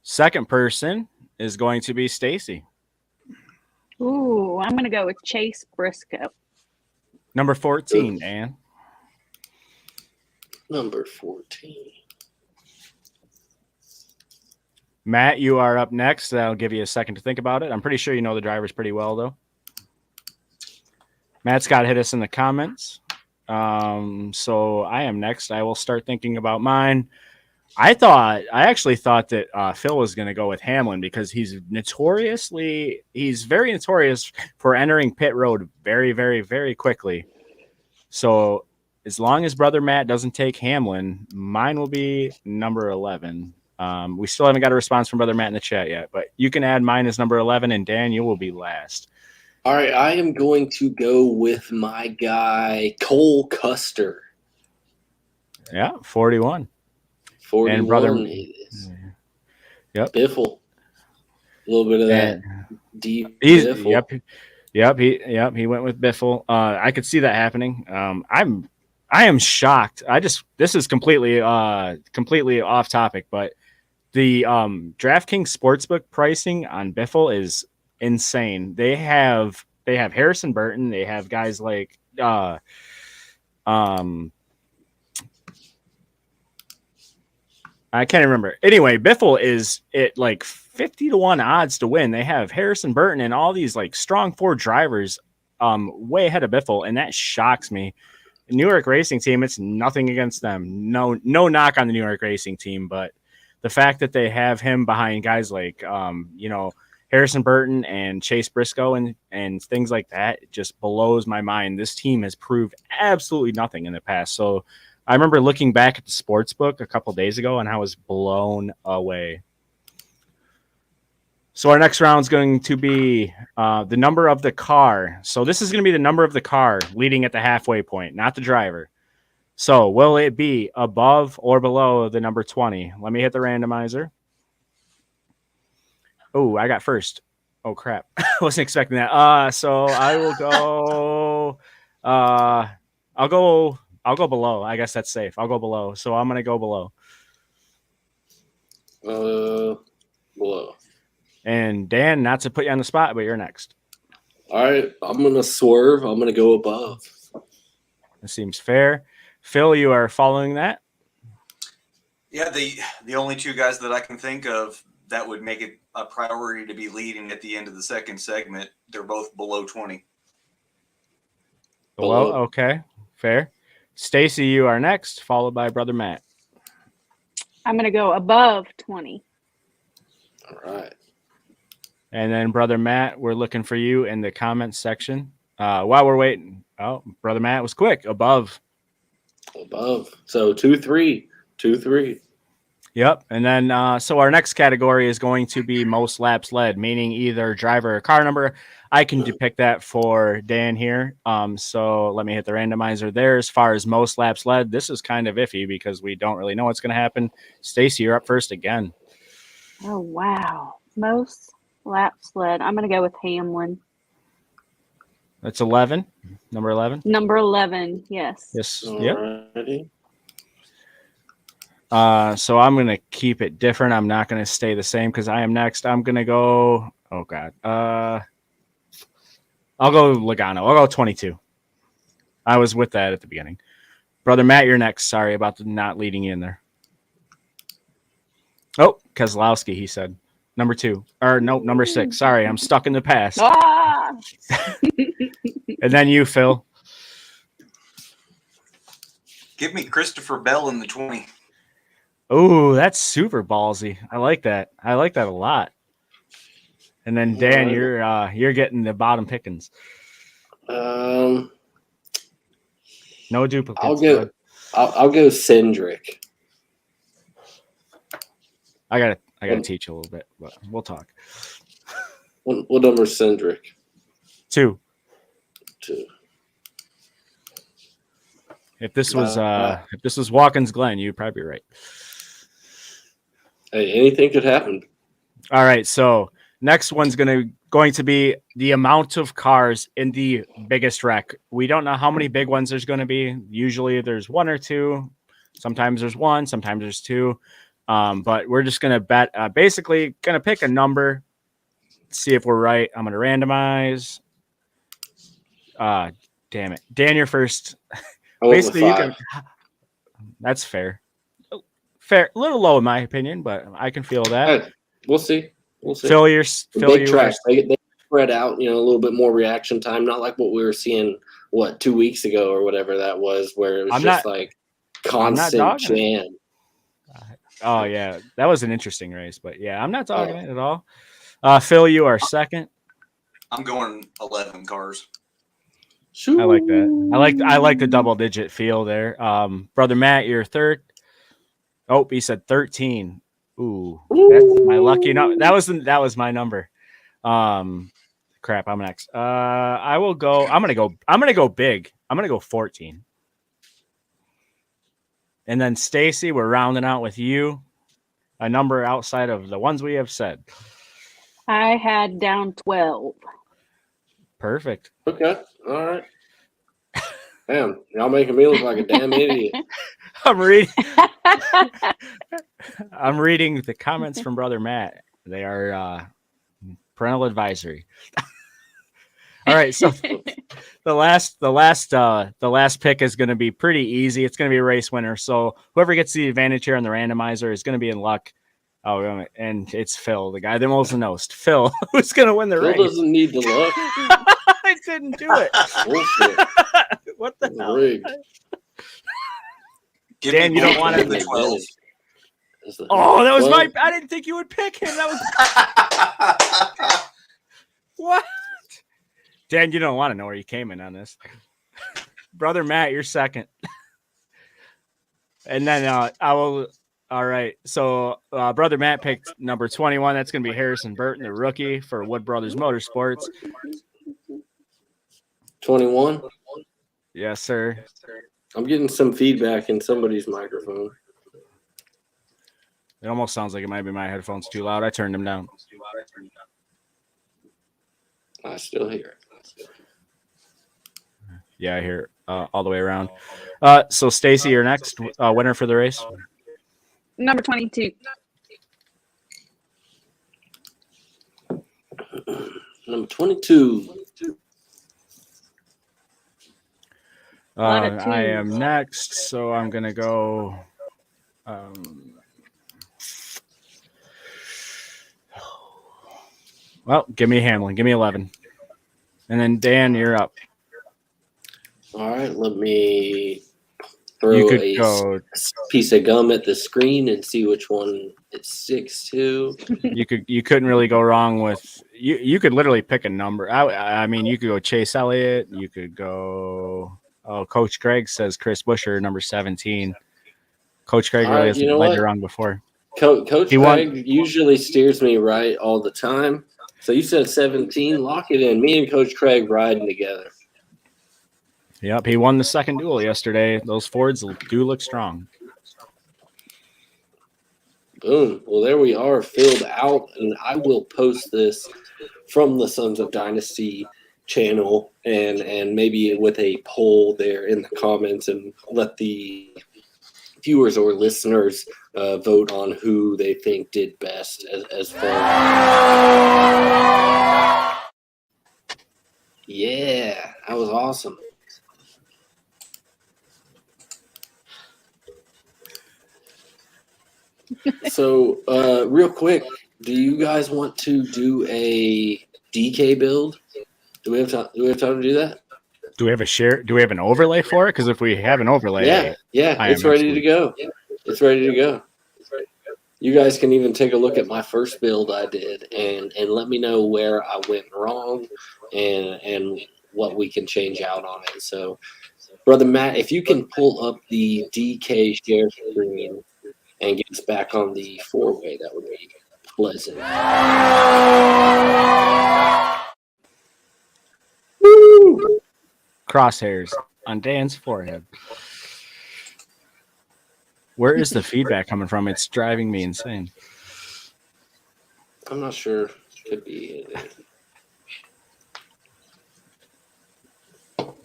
Second person is going to be Stacey. Ooh, I'm going to go with Chase Briscoe. Number 14, Dan. Number 14. Matt, you are up next. That'll give you a second to think about it. I'm pretty sure you know the drivers pretty well, though. Matt's got to hit us in the comments. So I am next. I will start thinking about mine. I actually thought that Phill was going to go with Hamlin because he's very notorious for entering pit road very, very, very quickly. So as long as Brother Matt doesn't take Hamlin, mine will be number 11. We still haven't got a response from Brother Matt in the chat yet, but you can add mine as number 11, and Dan, you will be last. All right, I am going to go with my guy Cole Custer. Yeah, 41. 41 And brother, is. Yep. Biffle. A little bit of that deep Biffle. Yep. He went with Biffle. I could see that happening. I am shocked. This is completely off topic, but the DraftKings sportsbook pricing on Biffle is insane. They have Harrison Burton. They have guys like I can't remember. Anyway, Biffle is at like 50-1 odds to win. They have Harrison Burton and all these like strong four drivers way ahead of Biffle, and that shocks me. The New York Racing team, it's nothing against them. No knock on the New York Racing team, but the fact that they have him behind guys like Harrison Burton and Chase Briscoe and things like that, it just blows my mind. This team has proved absolutely nothing in the past. So I remember looking back at the sports book a couple days ago, and I was blown away. So our next round is going to be the number of the car. So this is going to be the number of the car leading at the halfway point, not the driver. So will it be above or below the number 20? Let me hit the randomizer. Oh, I got first. Oh, crap. I wasn't expecting that. So I will go I'll go below. I guess that's safe. I'll go below. So I'm going to go below. Below. And Dan, not to put you on the spot, but you're next. All right. I'm going to swerve. I'm going to go above. That seems fair. Phill, you are following that? Yeah, the only two guys that I can think of that would make it a priority to be leading at the end of the second segment, they're both below 20. Below? Okay. Fair. Stacey, you are next, followed by Brother Matt. I'm going to go above 20. All right. And then Brother Matt, we're looking for you in the comments section. While we're waiting. Oh, Brother Matt was quick. Above. So 2-3. 2-3. Yep. And then so our next category is going to be most laps led, meaning either driver or car number. I can depict that for Dan here. So let me hit the randomizer there. As far as most laps led, this is kind of iffy because we don't really know what's going to happen. Stacey, you're up first again. Oh, wow. Most laps led. I'm going to go with Hamlin. That's 11. Number 11. Number 11. Yes. Yes. Alrighty. Yep. So I'm going to keep it different. I'm not going to stay the same because I am next. I'm going to go. Oh, God. I'll go Logano. I'll go 22. I was with that at the beginning. Brother Matt, you're next. Sorry about the not leading you in there. Oh, Keselowski, he said. Number 2. Or no, number 6. Sorry, I'm stuck in the past. Ah! And then you, Phill. Give me Christopher Bell in the 20. Oh, that's super ballsy. I like that. I like that a lot. And then Dan, you're getting the bottom pickings. No duplicates. I'll go Cindric. I gotta teach you a little bit, but we'll talk. What number is Cindric? 2. 2. If this was Watkins Glen, you'd probably be right. Hey, anything could happen. All right, so next one's going to be the amount of cars in the biggest wreck. We don't know how many big ones there's going to be. Usually there's 1 or 2. Sometimes there's 1. Sometimes there's 2. But we're just going to bet. Basically, going to pick a number. See if we're right. I'm going to randomize. Damn it, Dan, you're first. Basically, you can. That's fair. Fair, a little low in my opinion, but I can feel that. Right. We'll see. Phill, big tracks. They spread out, a little bit more reaction time. Not like what we were seeing 2 weeks ago or whatever that was, where it was like constant jam. Oh yeah, that was an interesting race, but yeah, I'm not dogging it at all. Phill, you are second. I'm going 11 cars. I like that. I like the double digit feel there. Brother Matt, you're third. Oh, he said 13. Ooh, that's my lucky number. That was my number. Crap, I'm next. I will go. I'm gonna go big. I'm gonna go 14. And then Stacey, we're rounding out with you. A number outside of the ones we have said. I had down 12. Perfect. Okay. All right. Damn, y'all making me look like a damn idiot. I'm reading the comments from Brother Matt. They are parental advisory. All right, so the last pick is going to be pretty easy. It's going to be a race winner. So whoever gets the advantage here on the randomizer is going to be in luck. Oh, and it's Phill, the guy that knows the most. Phill, who's going to win the race? Phill doesn't need to look. I didn't do it. Bullshit. What the hell? Rigged. Dan, you don't want the 12. Oh, that was my. I didn't think you would pick him. That was what? Dan, you don't want to know where you came in on this. Brother Matt, you're second. And then I will. All right. So Brother Matt picked number 21. That's going to be Harrison Burton, the rookie for Wood Brothers Motorsports. 21? Yes, sir. I'm getting some feedback in somebody's microphone. It almost sounds like it might be my headphones too loud. I turned them down. I still hear it. Yeah, I hear it all the way around. So, Stacey, you're next. Winner for the race? Number 22. Number 22. I am next, so I'm going to go. Well, give me Hamlin. Give me 11. And then, Dan, you're up. All right, let me throw a piece of gum at the screen and see which one it sticks to. You couldn't really go wrong with you could literally pick a number. I mean, you could go Chase Elliott. You could go. Oh, Coach Greg says Chris Buescher, number 17. Coach Greg really hasn't led you wrong before. Coach Greg usually steers me right all the time. So you said 17. Lock it in. Me and Coach Craig riding together. Yep, he won the second duel yesterday. Those Fords do look strong. Boom. Well, there we are, filled out, and I will post this from the Sons of Dynasty channel and maybe with a poll there in the comments and let the viewers or listeners vote on who they think did best as far as. Yeah, that was awesome. So, real quick, do you guys want to do a DK build? Do we have time to do that? Do we have a share? Do we have an overlay for it? Because if we have an overlay, yeah, it's ready to go. It's ready to go. You guys can even take a look at my first build I did and let me know where I went wrong and what we can change out on it. So, Brother Matt, if you can pull up the DK share screen and get us back on the four-way, that would be pleasant. Woo! Crosshairs on Dan's forehead. Where is the feedback coming from? It's driving me insane. I'm not sure. Could be. All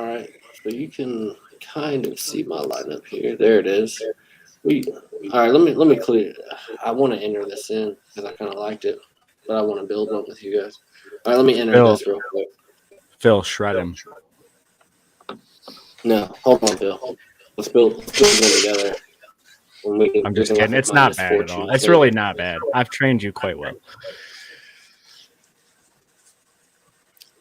right. So you can kind of see my lineup here. There it is. All right. Let me clear. I want to enter this in because I kind of liked it, but I want to build one with you guys. All right. Let me enter this real quick. Phill, shred him. No, hold on, Phill. Let's build one together. I'm just kidding. It's not bad at all. It's really not bad. I've trained you quite well.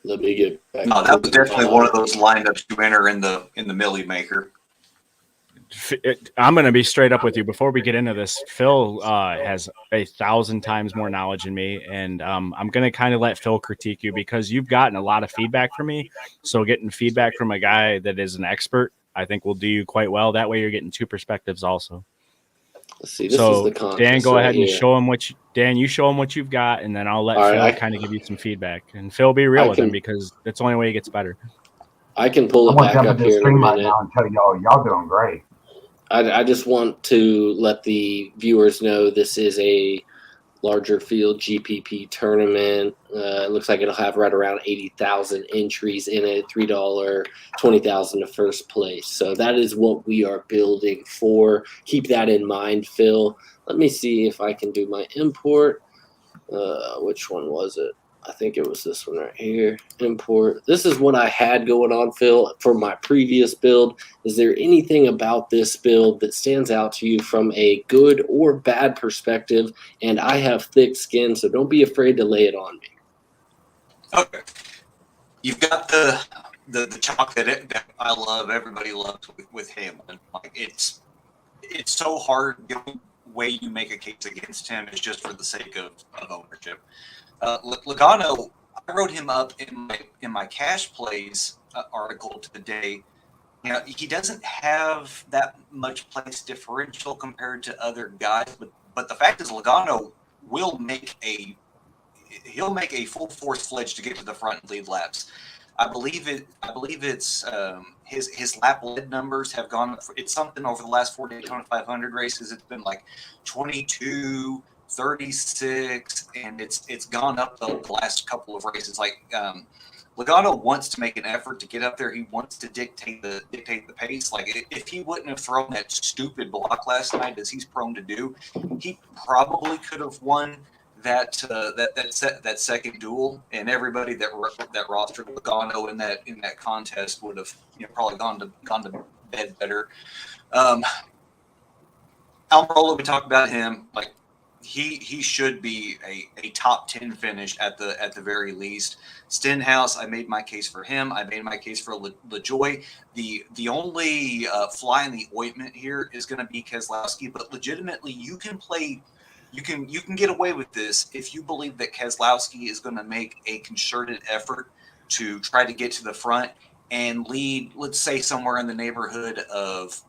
Let me get back. No, that was definitely one of those lineups you enter in the Millie Maker. I'm going to be straight up with you. Before we get into this, Phill has 1,000 times more knowledge than me, and I'm going to kind of let Phill critique you because you've gotten a lot of feedback from me. So getting feedback from a guy that is an expert, I think will do you quite well. That way you're getting two perspectives also. Let's see. This is So the contest. Dan, go ahead and here. show him you show him what you've got, and then I'll let Phill kind of give you some feedback. And Phill, be real with him because that's the only way he gets better. I can pull it back up here in a minute. Now and tell y'all doing great. I just want to let the viewers know this is a larger field GPP tournament. It looks like it'll have right around 80,000 entries in it, $3, 20,000 to first place. So that is what we are building for. Keep that in mind, Phill. Let me see if I can do my import. Which one was it? I think it was this one right here. Import. This is what I had going on, Phill, for my previous build. Is there anything about this build that stands out to you from a good or bad perspective? And I have thick skin, so don't be afraid to lay it on me. Okay. You've got the chalk that I love, everybody loves with Hamlin. Like it's so hard. The only way you make a case against him is just for the sake of ownership. Logano, I wrote him up in my cash plays article today. You know, he doesn't have that much place differential compared to other guys, but the fact is Logano will make a full force fledge to get to the front and lead laps. I believe it's his lap lead numbers have gone up. It's something over the last 4 Daytona 500 races. It's been like 22, 36, and it's gone up the last couple of races. Like Logano wants to make an effort to get up there. He wants to dictate the pace. Like if he wouldn't have thrown that stupid block last night, as he's prone to do, he probably could have won that second duel, and everybody that rostered Logano in that contest would have probably gone to bed better. Almirola, we talked about him. Like he should be a top 10 finish at the very least. Stenhouse, I made my case for him. I made my case for LaJoy. The only fly in the ointment here is going to be Keselowski, but legitimately you can play. You can get away with this if you believe that Keselowski is going to make a concerted effort to try to get to the front and lead, let's say, somewhere in the neighborhood of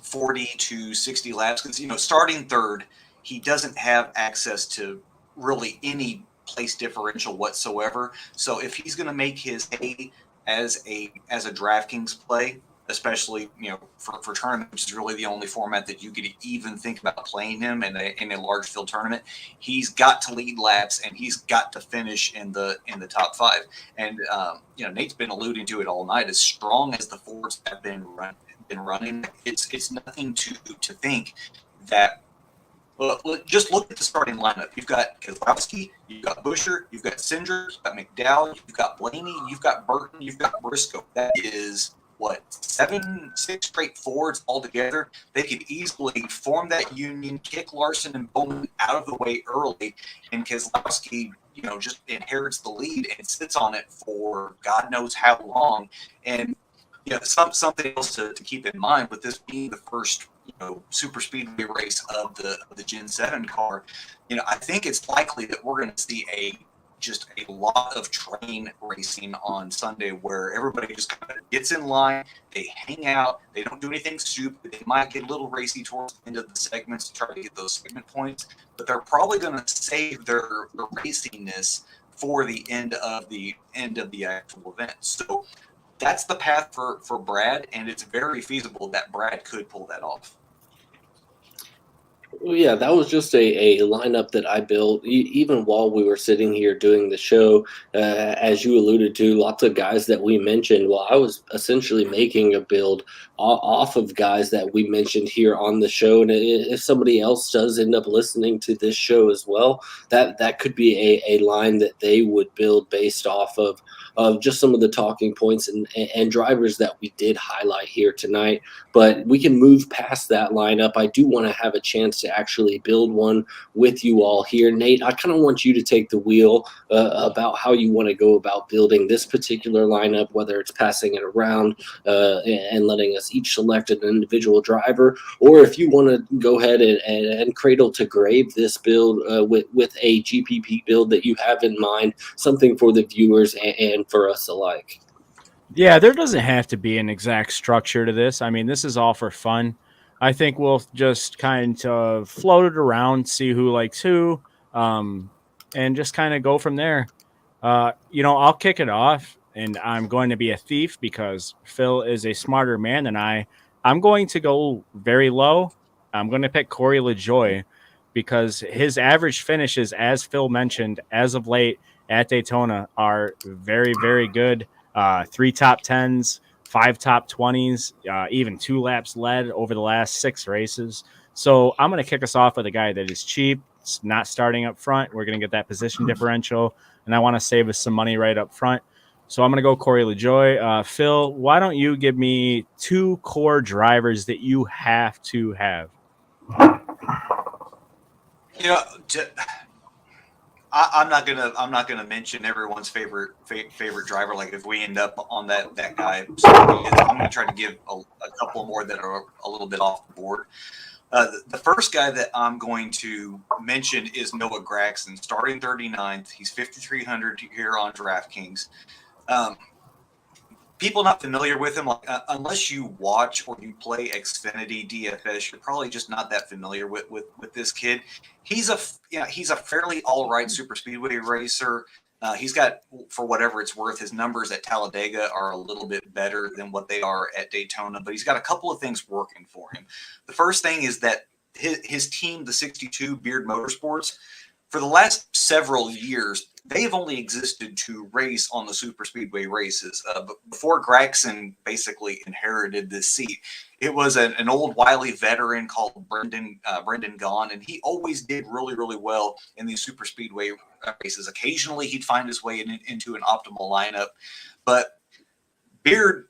40 to 60 laps. Because, starting third, he doesn't have access to really any place differential whatsoever. So if he's going to make his hay as a DraftKings play, especially for tournament, which is really the only format that you could even think about playing him in a large field tournament, he's got to lead laps and he's got to finish in the top 5. And Nate's been alluding to it all night. As strong as the Fords have been running, it's nothing to think that. Well, just look at the starting lineup. You've got Keselowski, you've got Buescher, you've got Cindric, you've got McDowell, you've got Blaney, you've got Burton, you've got Briscoe. That is 6 straight Fords altogether. They could easily form that union, kick Larson and Bowman out of the way early, and Keselowski, just inherits the lead and sits on it for God knows how long. And something else to keep in mind with this being the first super speedway race of the Gen 7 car, I think it's likely that we're going to see a lot of train racing on Sunday where everybody just kind of gets in line, they hang out, they don't do anything stupid. They might get a little racy towards the end of the segments to try to get those segment points, but they're probably going to save their raciness for the end of the actual event. So that's the path for Brad, and it's very feasible that Brad could pull that off. Well, yeah, that was just a lineup that I built even while we were sitting here doing the show. As you alluded to, lots of guys that we mentioned. Well, I was essentially making a build off of guys that we mentioned here on the show. And if somebody else does end up listening to this show as well, that could be a line that they would build based off of just some of the talking points and drivers that we did highlight here tonight. But we can move past that lineup. I do want to have a chance to actually build one with you all here. Nate, I kind of want you to take the wheel about how you want to go about building this particular lineup, whether it's passing it around and letting us each select an individual driver, or if you want to go ahead and cradle to grave this build with a GPP build that you have in mind, something for the viewers and for us alike. Yeah, there doesn't have to be an exact structure to this. I mean, this is all for fun. I think we'll just kind of float it around, see who likes who, and just kind of go from there. I'll kick it off, and I'm going to be a thief because Phill is a smarter man than I. I'm going to go very low. I'm going to pick Corey LaJoie because his average finishes, as Phill mentioned, as of late at Daytona, are very, very good. 3 top 10s, 5 top 20s, even 2 laps led over the last 6 races. So I'm going to kick us off with a guy that is cheap. It's not starting up front. We're going to get that position differential, and I want to save us some money right up front. So I'm going to go Corey LaJoie. Phill, why don't you give me 2 core drivers that you have to have? I'm not gonna mention everyone's favorite driver. Like if we end up on that guy, I'm gonna try to give a couple more that are a little bit off the board. The first guy that I'm going to mention is Noah Gragson, starting 39th. He's 5,300 here on DraftKings. People not familiar with him, unless you watch or you play Xfinity DFS, you're probably just not that familiar with this kid. He's a fairly all right super speedway racer. He's got, for whatever it's worth, his numbers at Talladega are a little bit better than what they are at Daytona, but he's got a couple of things working for him. The first thing is that his team, the 62 Beard Motorsports, for the last several years, they have only existed to race on the super speedway races. Before Gragson basically inherited this seat, it was an old wily veteran called Brendan Gaughan, and he always did really, really well in these super speedway races. Occasionally, he'd find his way into an optimal lineup, but Beard,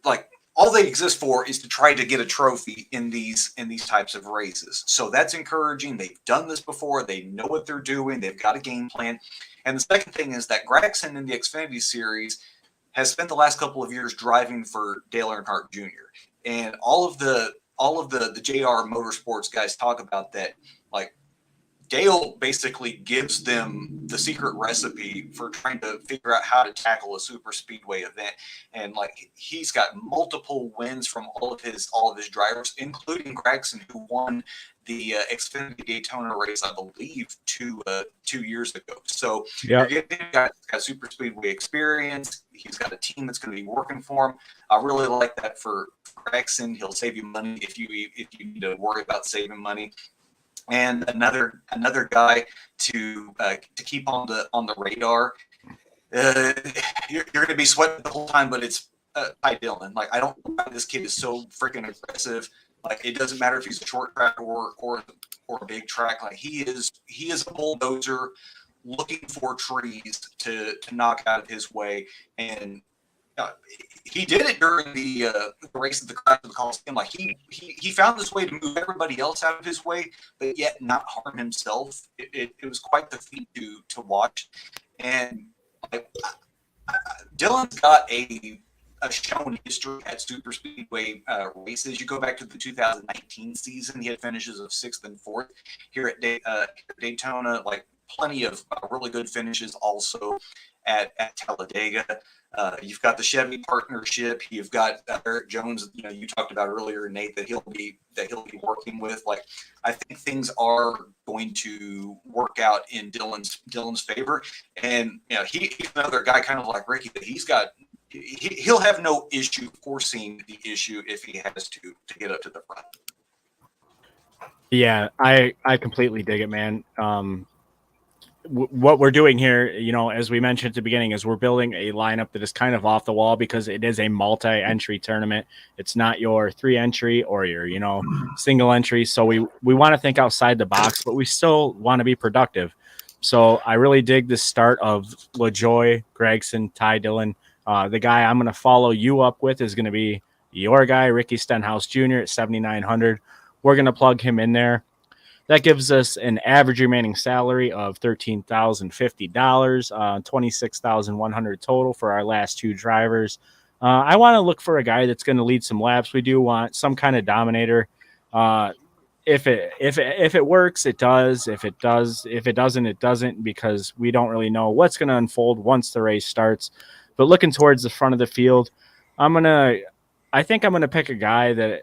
all they exist for is to try to get a trophy in these types of races. So that's encouraging. They've done this before. They know what they're doing. They've got a game plan. And the second thing is that Gragson in the Xfinity Series has spent the last couple of years driving for Dale Earnhardt Jr. And all of the JR Motorsports guys talk about that. Dale basically gives them the secret recipe for trying to figure out how to tackle a super speedway event. And he's got multiple wins from all of his drivers, including Gragson, who won the Xfinity Daytona race, I believe, 2 years ago. So you're getting a guy that's got super speedway experience. He's got a team that's going to be working for him. I really like that for Gragson. He'll save you money if you need to worry about saving money. And another guy to keep on the radar. You're going to be sweating the whole time, but it's Ty Dillon. I don't know why this kid is so freaking aggressive. It doesn't matter if he's a short track or a big track. He is a bulldozer looking for trees to knock out of his way, and he did it during the race at the Crash of the Coliseum. He found this way to move everybody else out of his way, but yet not harm himself. It was quite the feat to watch. And Dillon's got a shown history at super speedway races. You go back to the 2019 season, he had finishes of 6th and 4th here at Daytona. Plenty of really good finishes also at Talladega. You've got the Chevy partnership. You've got Eric Jones. You talked about earlier, Nate, that he'll be working with. I think things are going to work out in Dillon's favor. And he's another guy, kind of like Ricky, that he'll have no issue forcing the issue if he has to get up to the front. Yeah, I completely dig it, man. What we're doing here, as we mentioned at the beginning, is we're building a lineup that is kind of off the wall because it is a multi-entry tournament. It's not your 3-entry or your, single entry. So we want to think outside the box, but we still want to be productive. So I really dig the start of LaJoie, Gragson, Ty Dillon. The guy I'm going to follow you up with is going to be your guy, Ricky Stenhouse Jr. at 7,900. We're going to plug him in there. That gives us an average remaining salary of $13,050, $26,100 total for our last 2 drivers. I want to look for a guy that's going to lead some laps. We do want some kind of dominator. If it works, it does. If it doesn't, it doesn't, because we don't really know what's going to unfold once the race starts. But looking towards the front of the field, I think I'm gonna pick a guy that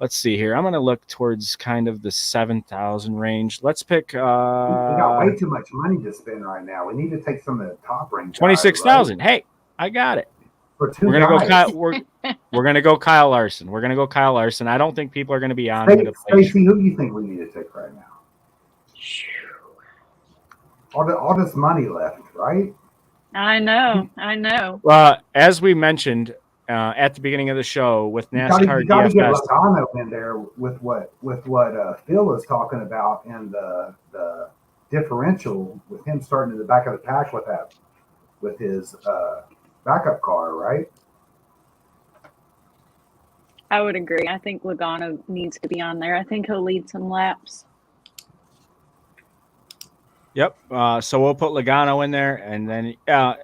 let's see here. I'm going to look towards kind of the 7,000 range. Let's pick We got way too much money to spend right now. We need to take some of the top ranked 26,000. Right? Hey, I got it. For two We're gonna guys. we're gonna go Kyle Larson. We're gonna go Kyle Larson. I don't think people are gonna be on him to play. Stacey, who do you think we need to take right now? All this money left, right? I know. As we mentioned at the beginning of the show with NASCAR you got to get DFS, Logano in there with what Phill is talking about and the differential with him starting in the back of the pack with his backup car, right? I would agree. I think Logano needs to be on there. I think he'll lead some laps. Yep. So we'll put Logano in there. And then,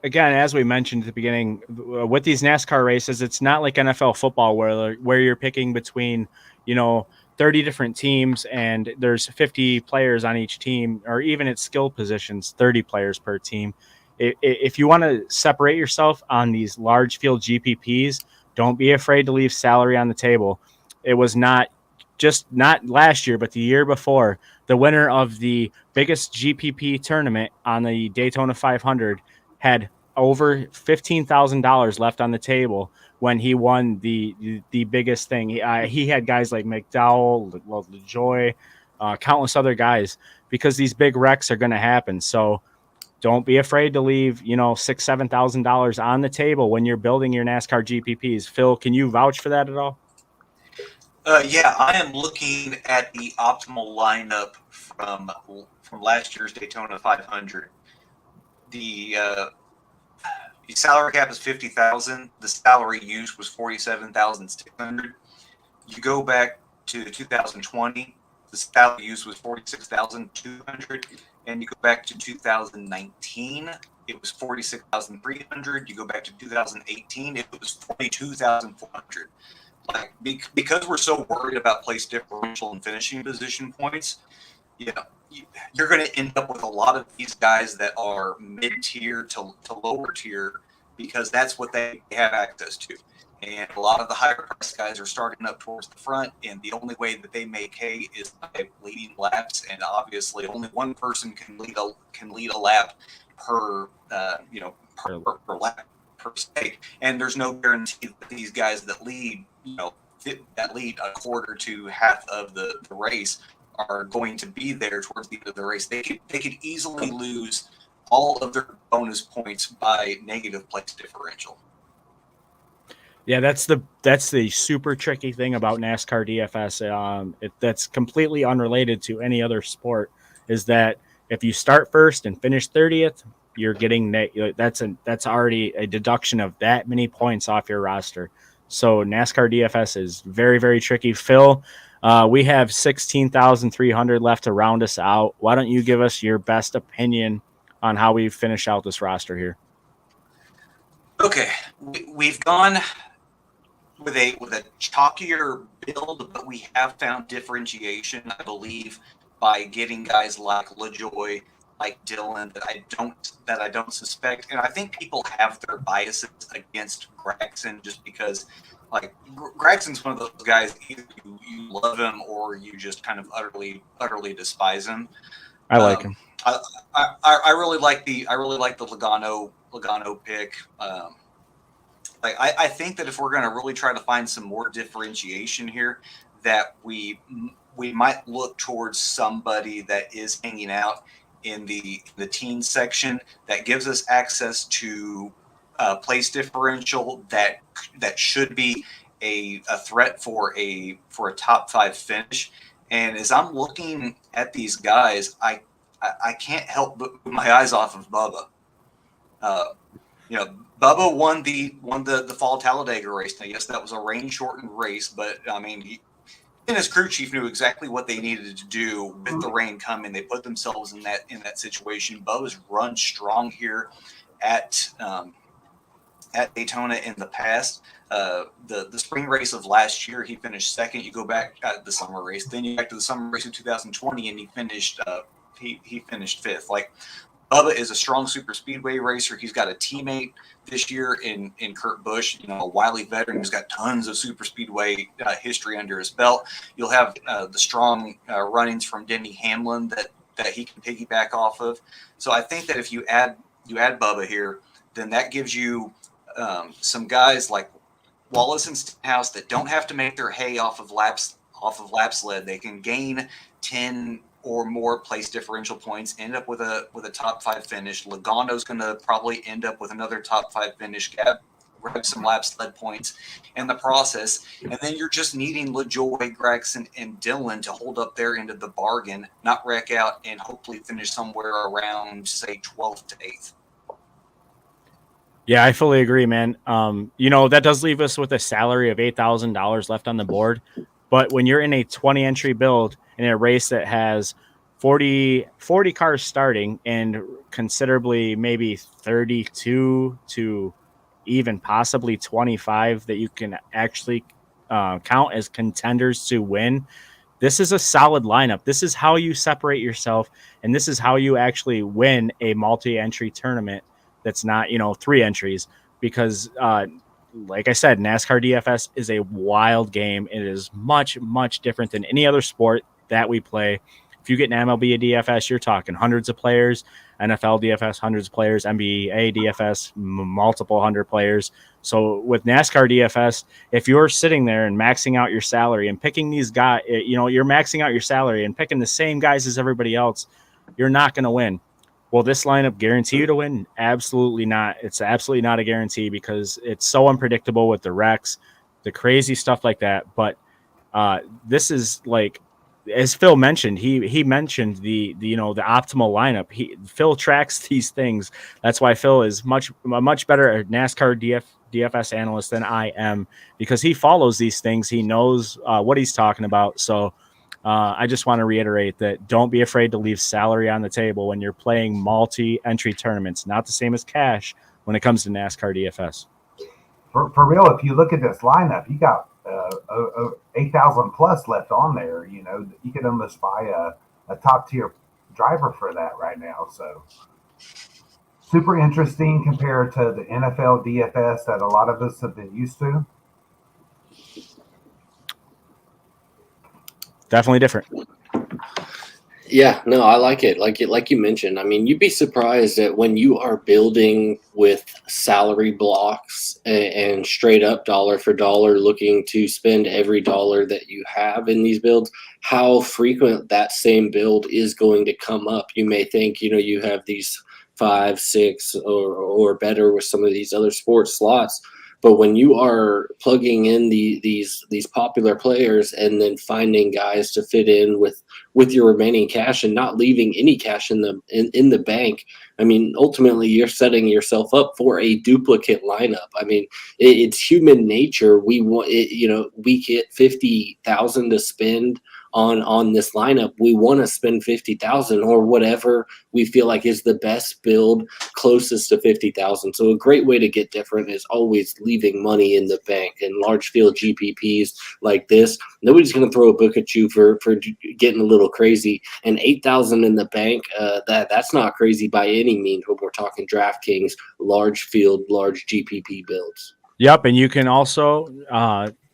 again, as we mentioned at the beginning, with these NASCAR races, it's not like NFL football where you're picking between, 30 different teams and there's 50 players on each team, or even at skill positions, 30 players per team. If you want to separate yourself on these large field GPPs, don't be afraid to leave salary on the table. It was not last year, but the year before, the winner of the biggest GPP tournament on the Daytona 500 had over $15,000 left on the table when he won the biggest thing. He had guys like McDowell, LaJoy, countless other guys, because these big wrecks are going to happen. So don't be afraid to leave, $6,000-$7,000 on the table when you're building your NASCAR GPPs. Phill, can you vouch for that at all? Yeah, I am looking at the optimal lineup from last year's Daytona 500. The salary cap is $50,000. The salary use was $47,600. You go back to 2020, the salary use was $46,200, and you go back to 2019, it was $46,300. You go back to 2018, it was $42,400. Like, because we're so worried about place differential and finishing position points, you're going to end up with a lot of these guys that are mid-tier to lower tier because that's what they have access to. And a lot of the higher price guys are starting up towards the front, and the only way that they make hay is by leading laps. And obviously, only one person can lead a lap per lap per se. And there's no guarantee that these guys that lead a quarter to half of the race are going to be there towards the end of the race. They could easily lose all of their bonus points by negative place differential. Yeah, that's the super tricky thing about NASCAR DFS. That's completely unrelated to any other sport. Is that if you start first and finish 30th, you're getting that's already a deduction of that many points off your roster. So NASCAR DFS is very, very tricky. Phill, we have 16,300 left to round us out. Why don't you give us your best opinion on how we finish out this roster here? Okay, we've gone with a chalkier build, but we have found differentiation, I believe, by getting guys like LaJoy, like Dylan, that I don't suspect. And I think people have their biases against Gragson just because, like, Gragson's one of those guys, either you love him or you just kind of utterly despise him. I like him. I really like the Logano pick. I think that if we're going to really try to find some more differentiation here, that we might look towards somebody that is hanging out in the teen section that gives us access to place differential that should be a threat for a top 5 finish. And as I'm looking at these guys, I can't help but put my eyes off of Bubba. Bubba won the Fall Talladega race. Now, yes, that was a rain-shortened race, but I mean, he and his crew chief knew exactly what they needed to do with the rain coming. They put themselves in that situation. Bubba's run strong here at Daytona in the past. The spring race of last year, he finished second. You go back at the summer race, then you go back to the summer race of 2020, and he finished fifth. Like, Bubba is a strong super speedway racer. He's got a teammate this year in Kurt Busch, a wily veteran who's got tons of super speedway history under his belt. You'll have the strong run-ins from Denny Hamlin that he can piggyback off of. So I think that if you add Bubba here, then that gives you some guys like Wallace and Stenhouse that don't have to make their hay off of laps led. They can gain 10 or more place differential points, end up with a top 5 finish. Logano's going to probably end up with another top 5 finish, grab some laps led points in the process. And then you're just needing LaJoy, Gregson, and Dillon to hold up their end of the bargain, not wreck out, and hopefully finish somewhere around, say, 12th to 8th. Yeah, I fully agree, man. That does leave us with a salary of $8,000 left on the board. But when you're in a 20 entry build in a race that has 40 cars starting and considerably maybe 32 to even possibly 25 that you can actually count as contenders to win, this is a solid lineup. This is how you separate yourself, and this is how you actually win a multi-entry tournament that's not, 3 entries, because like I said, NASCAR DFS is a wild game. It is much, much different than any other sport that we play. If you get an MLB DFS, you're talking hundreds of players, NFL DFS, hundreds of players, NBA DFS, multiple hundred players. So with NASCAR DFS, if you're sitting there and maxing out your salary and picking these guys, you're maxing out your salary and picking the same guys as everybody else, you're not going to win. Will this lineup guarantee you to win? Absolutely not. It's absolutely not a guarantee because it's so unpredictable with the wrecks, the crazy stuff like that. But this is like, as Phill mentioned, he mentioned the optimal lineup. Phill tracks these things. That's why Phill is a much better NASCAR DFS analyst than I am, because he follows these things. He knows what he's talking about. So I just want to reiterate that don't be afraid to leave salary on the table when you're playing multi-entry tournaments. Not the same as cash when it comes to NASCAR DFS. For real, if you look at this lineup, you got 8,000 plus left on there. You could almost buy a top tier driver for that right now. So super interesting compared to the NFL DFS that a lot of us have been used to. Definitely different. Yeah, no, I like it. Like you mentioned. I mean, you'd be surprised that when you are building with salary blocks and straight up dollar for dollar looking to spend every dollar that you have in these builds, how frequent that same build is going to come up. You may think, you have these 5, 6 or better with some of these other sports slots. But when you are plugging in these popular players and then finding guys to fit in with your remaining cash and not leaving any cash in the bank, I mean, ultimately you're setting yourself up for a duplicate lineup. I mean, it's human nature. We want it, we get 50,000 to spend on this lineup. We want to spend 50,000 or whatever we feel like is the best build closest to 50,000. So a great way to get different is always leaving money in the bank. And large field GPPs like this, nobody's going to throw a book at you for getting a little crazy. And 8,000 in the bank, that's not crazy by any means when we're talking DraftKings, large field, large GPP builds. Yep, and you can also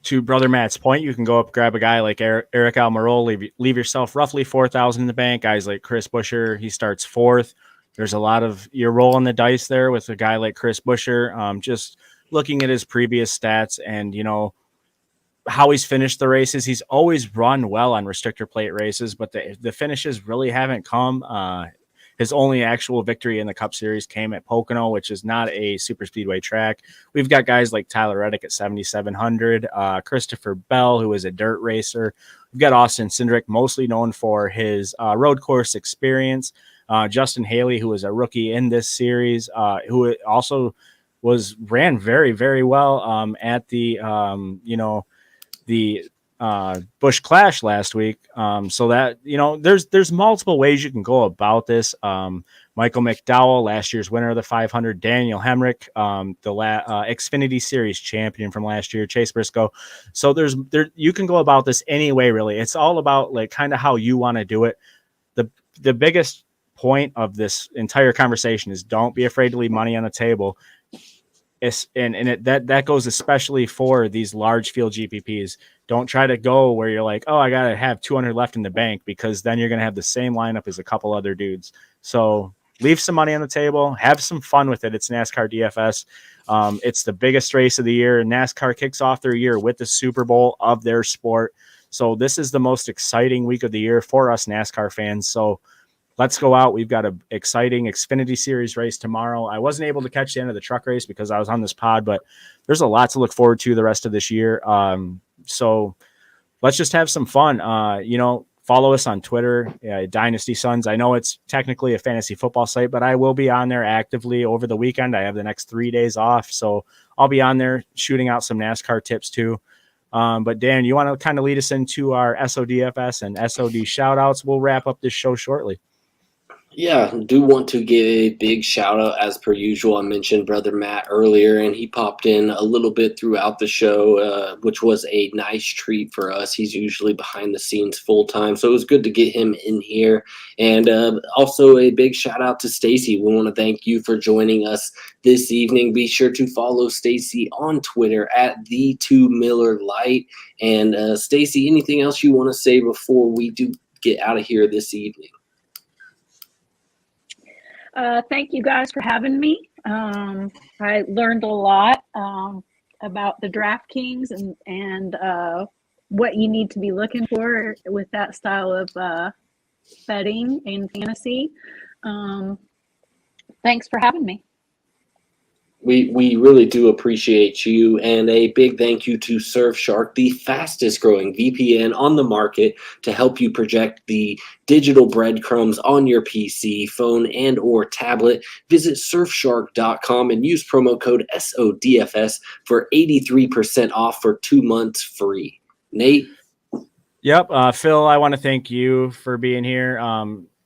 to Brother Matt's point, you can go up, grab a guy like Eric Almirola, leave yourself roughly 4,000 in the bank. Guys like Chris Buescher, he starts 4th. There's a lot of, you're rolling the dice there with a guy like Chris Buescher. Just looking at his previous stats and, how he's finished the races. He's always run well on restrictor plate races, but the finishes really haven't come. His only actual victory in the Cup Series came at Pocono, which is not a super speedway track. We've got guys like Tyler Reddick at 7,700, Christopher Bell, who is a dirt racer. We've got Austin Cindric, mostly known for his road course experience. Justin Haley, who is a rookie in this series, who also ran very, very well at the Busch Clash last week. So that, there's multiple ways you can go about this. Michael McDowell, last year's winner of the 500, Daniel Hemrick, the Xfinity Series champion from last year, Chase Briscoe. So you can go about this any way, really. It's all about like kind of how you want to do it. The biggest point of this entire conversation is don't be afraid to leave money on the table. That goes especially for these large field GPPs. Don't try to go where you're like, oh, I got to have 200 left in the bank, because then you're going to have the same lineup as a couple other dudes. So leave some money on the table, have some fun with it. It's NASCAR DFS. It's the biggest race of the year. NASCAR kicks off their year with the Super Bowl of their sport. So this is the most exciting week of the year for us NASCAR fans. So let's go out. We've got an exciting Xfinity Series race tomorrow. I wasn't able to catch the end of the truck race because I was on this pod, but there's a lot to look forward to the rest of this year. So let's just have some fun. Follow us on Twitter, Dynasty Sons. I know it's technically a fantasy football site, but I will be on there actively over the weekend. I have the next 3 days off, so I'll be on there shooting out some NASCAR tips too. But Dan, you want to kind of lead us into our SODFS and SOD shout outs? We'll wrap up this show shortly. Yeah, do want to give a big shout out as per usual. I mentioned Brother Matt earlier, and he popped in a little bit throughout the show, which was a nice treat for us. He's usually behind the scenes full time, so it was good to get him in here. And also a big shout out to Stacey. We want to thank you for joining us this evening. Be sure to follow Stacey on Twitter at the2MillerLight. And Stacey, anything else you want to say before we do get out of here this evening? Thank you guys for having me. I learned a lot about the DraftKings and what you need to be looking for with that style of betting and fantasy. Thanks for having me. We really do appreciate you, and a big thank you to Surfshark, the fastest growing VPN on the market, to help you project the digital breadcrumbs on your PC, phone, and or tablet. Visit surfshark.com and use promo code SODFS for 83% off for 2 months free. Nate? Yep. Phil, I want to thank you for being here.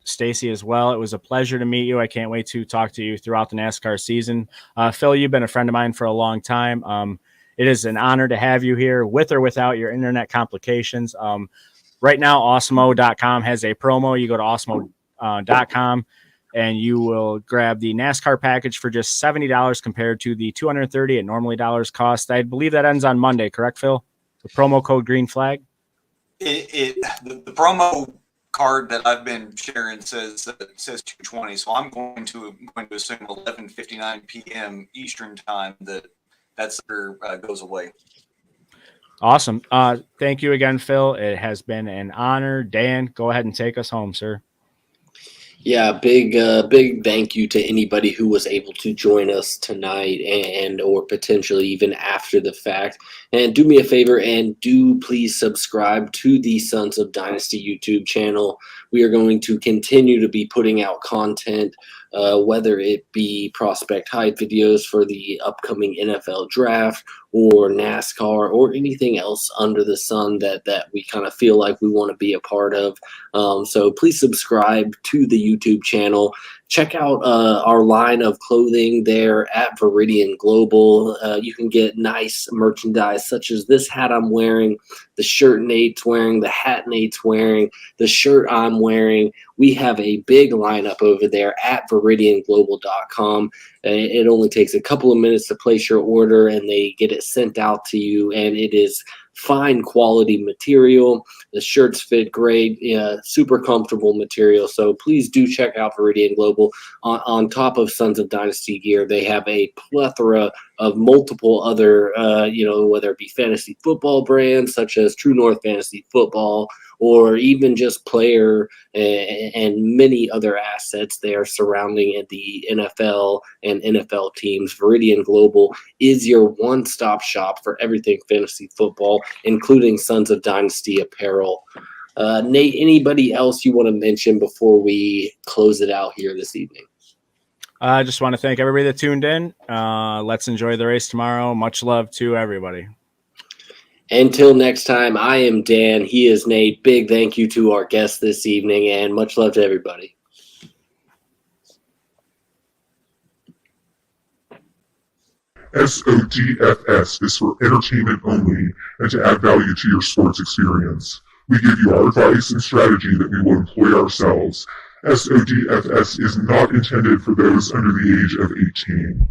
Stacey as well. It was a pleasure to meet you. I can't wait to talk to you throughout the NASCAR season. Phill, you've been a friend of mine for a long time. It is an honor to have you here with or without your internet complications. Right now, Awesemo.com has a promo. You go to Awesemo.com and you will grab the NASCAR package for just $70 compared to the $230 it normally dollars cost. I believe that ends on Monday, correct, Phil? The promo code Green Flag? The promo card that I've been sharing says 220, so I'm going to assume 11:59 p.m. Eastern time that's where goes away. Awesome. Thank you again, Phil. It has been an honor. Dan, go ahead and take us home, sir. Yeah, big thank you to anybody who was able to join us tonight and or potentially even after the fact. And do me a favor and do please subscribe to the Sons of Dynasty YouTube channel. We are going to continue to be putting out content, whether it be prospect hype videos for the upcoming NFL draft or NASCAR or anything else under the sun that we kind of feel like we want to be a part of. So please subscribe to the YouTube channel. Check out our line of clothing there at Viridian Global. You can get nice merchandise such as this hat I'm wearing, the shirt Nate's wearing, the hat Nate's wearing, the shirt I'm wearing. We have a big lineup over there at ViridianGlobal.com. It only takes a couple of minutes to place your order and they get it sent out to you, and it is fine quality material. The shirts fit great, super comfortable material. So please do check out Viridian Global. On top of Sons of Dynasty gear, they have a plethora of multiple other, whether it be fantasy football brands such as True North Fantasy Football, or even just player and many other assets there surrounding the NFL and NFL teams. Viridian Global is your one-stop shop for everything fantasy football, including Sons of Dynasty apparel. Nate, anybody else you want to mention before we close it out here this evening? I just want to thank everybody that tuned in. Let's enjoy the race tomorrow. Much love to everybody. Until next time, I am Dan. He is Nate. Big thank you to our guests this evening, and much love to everybody. SODFS is for entertainment only and to add value to your sports experience. We give you our advice and strategy that we will employ ourselves. SODFS is not intended for those under the age of 18.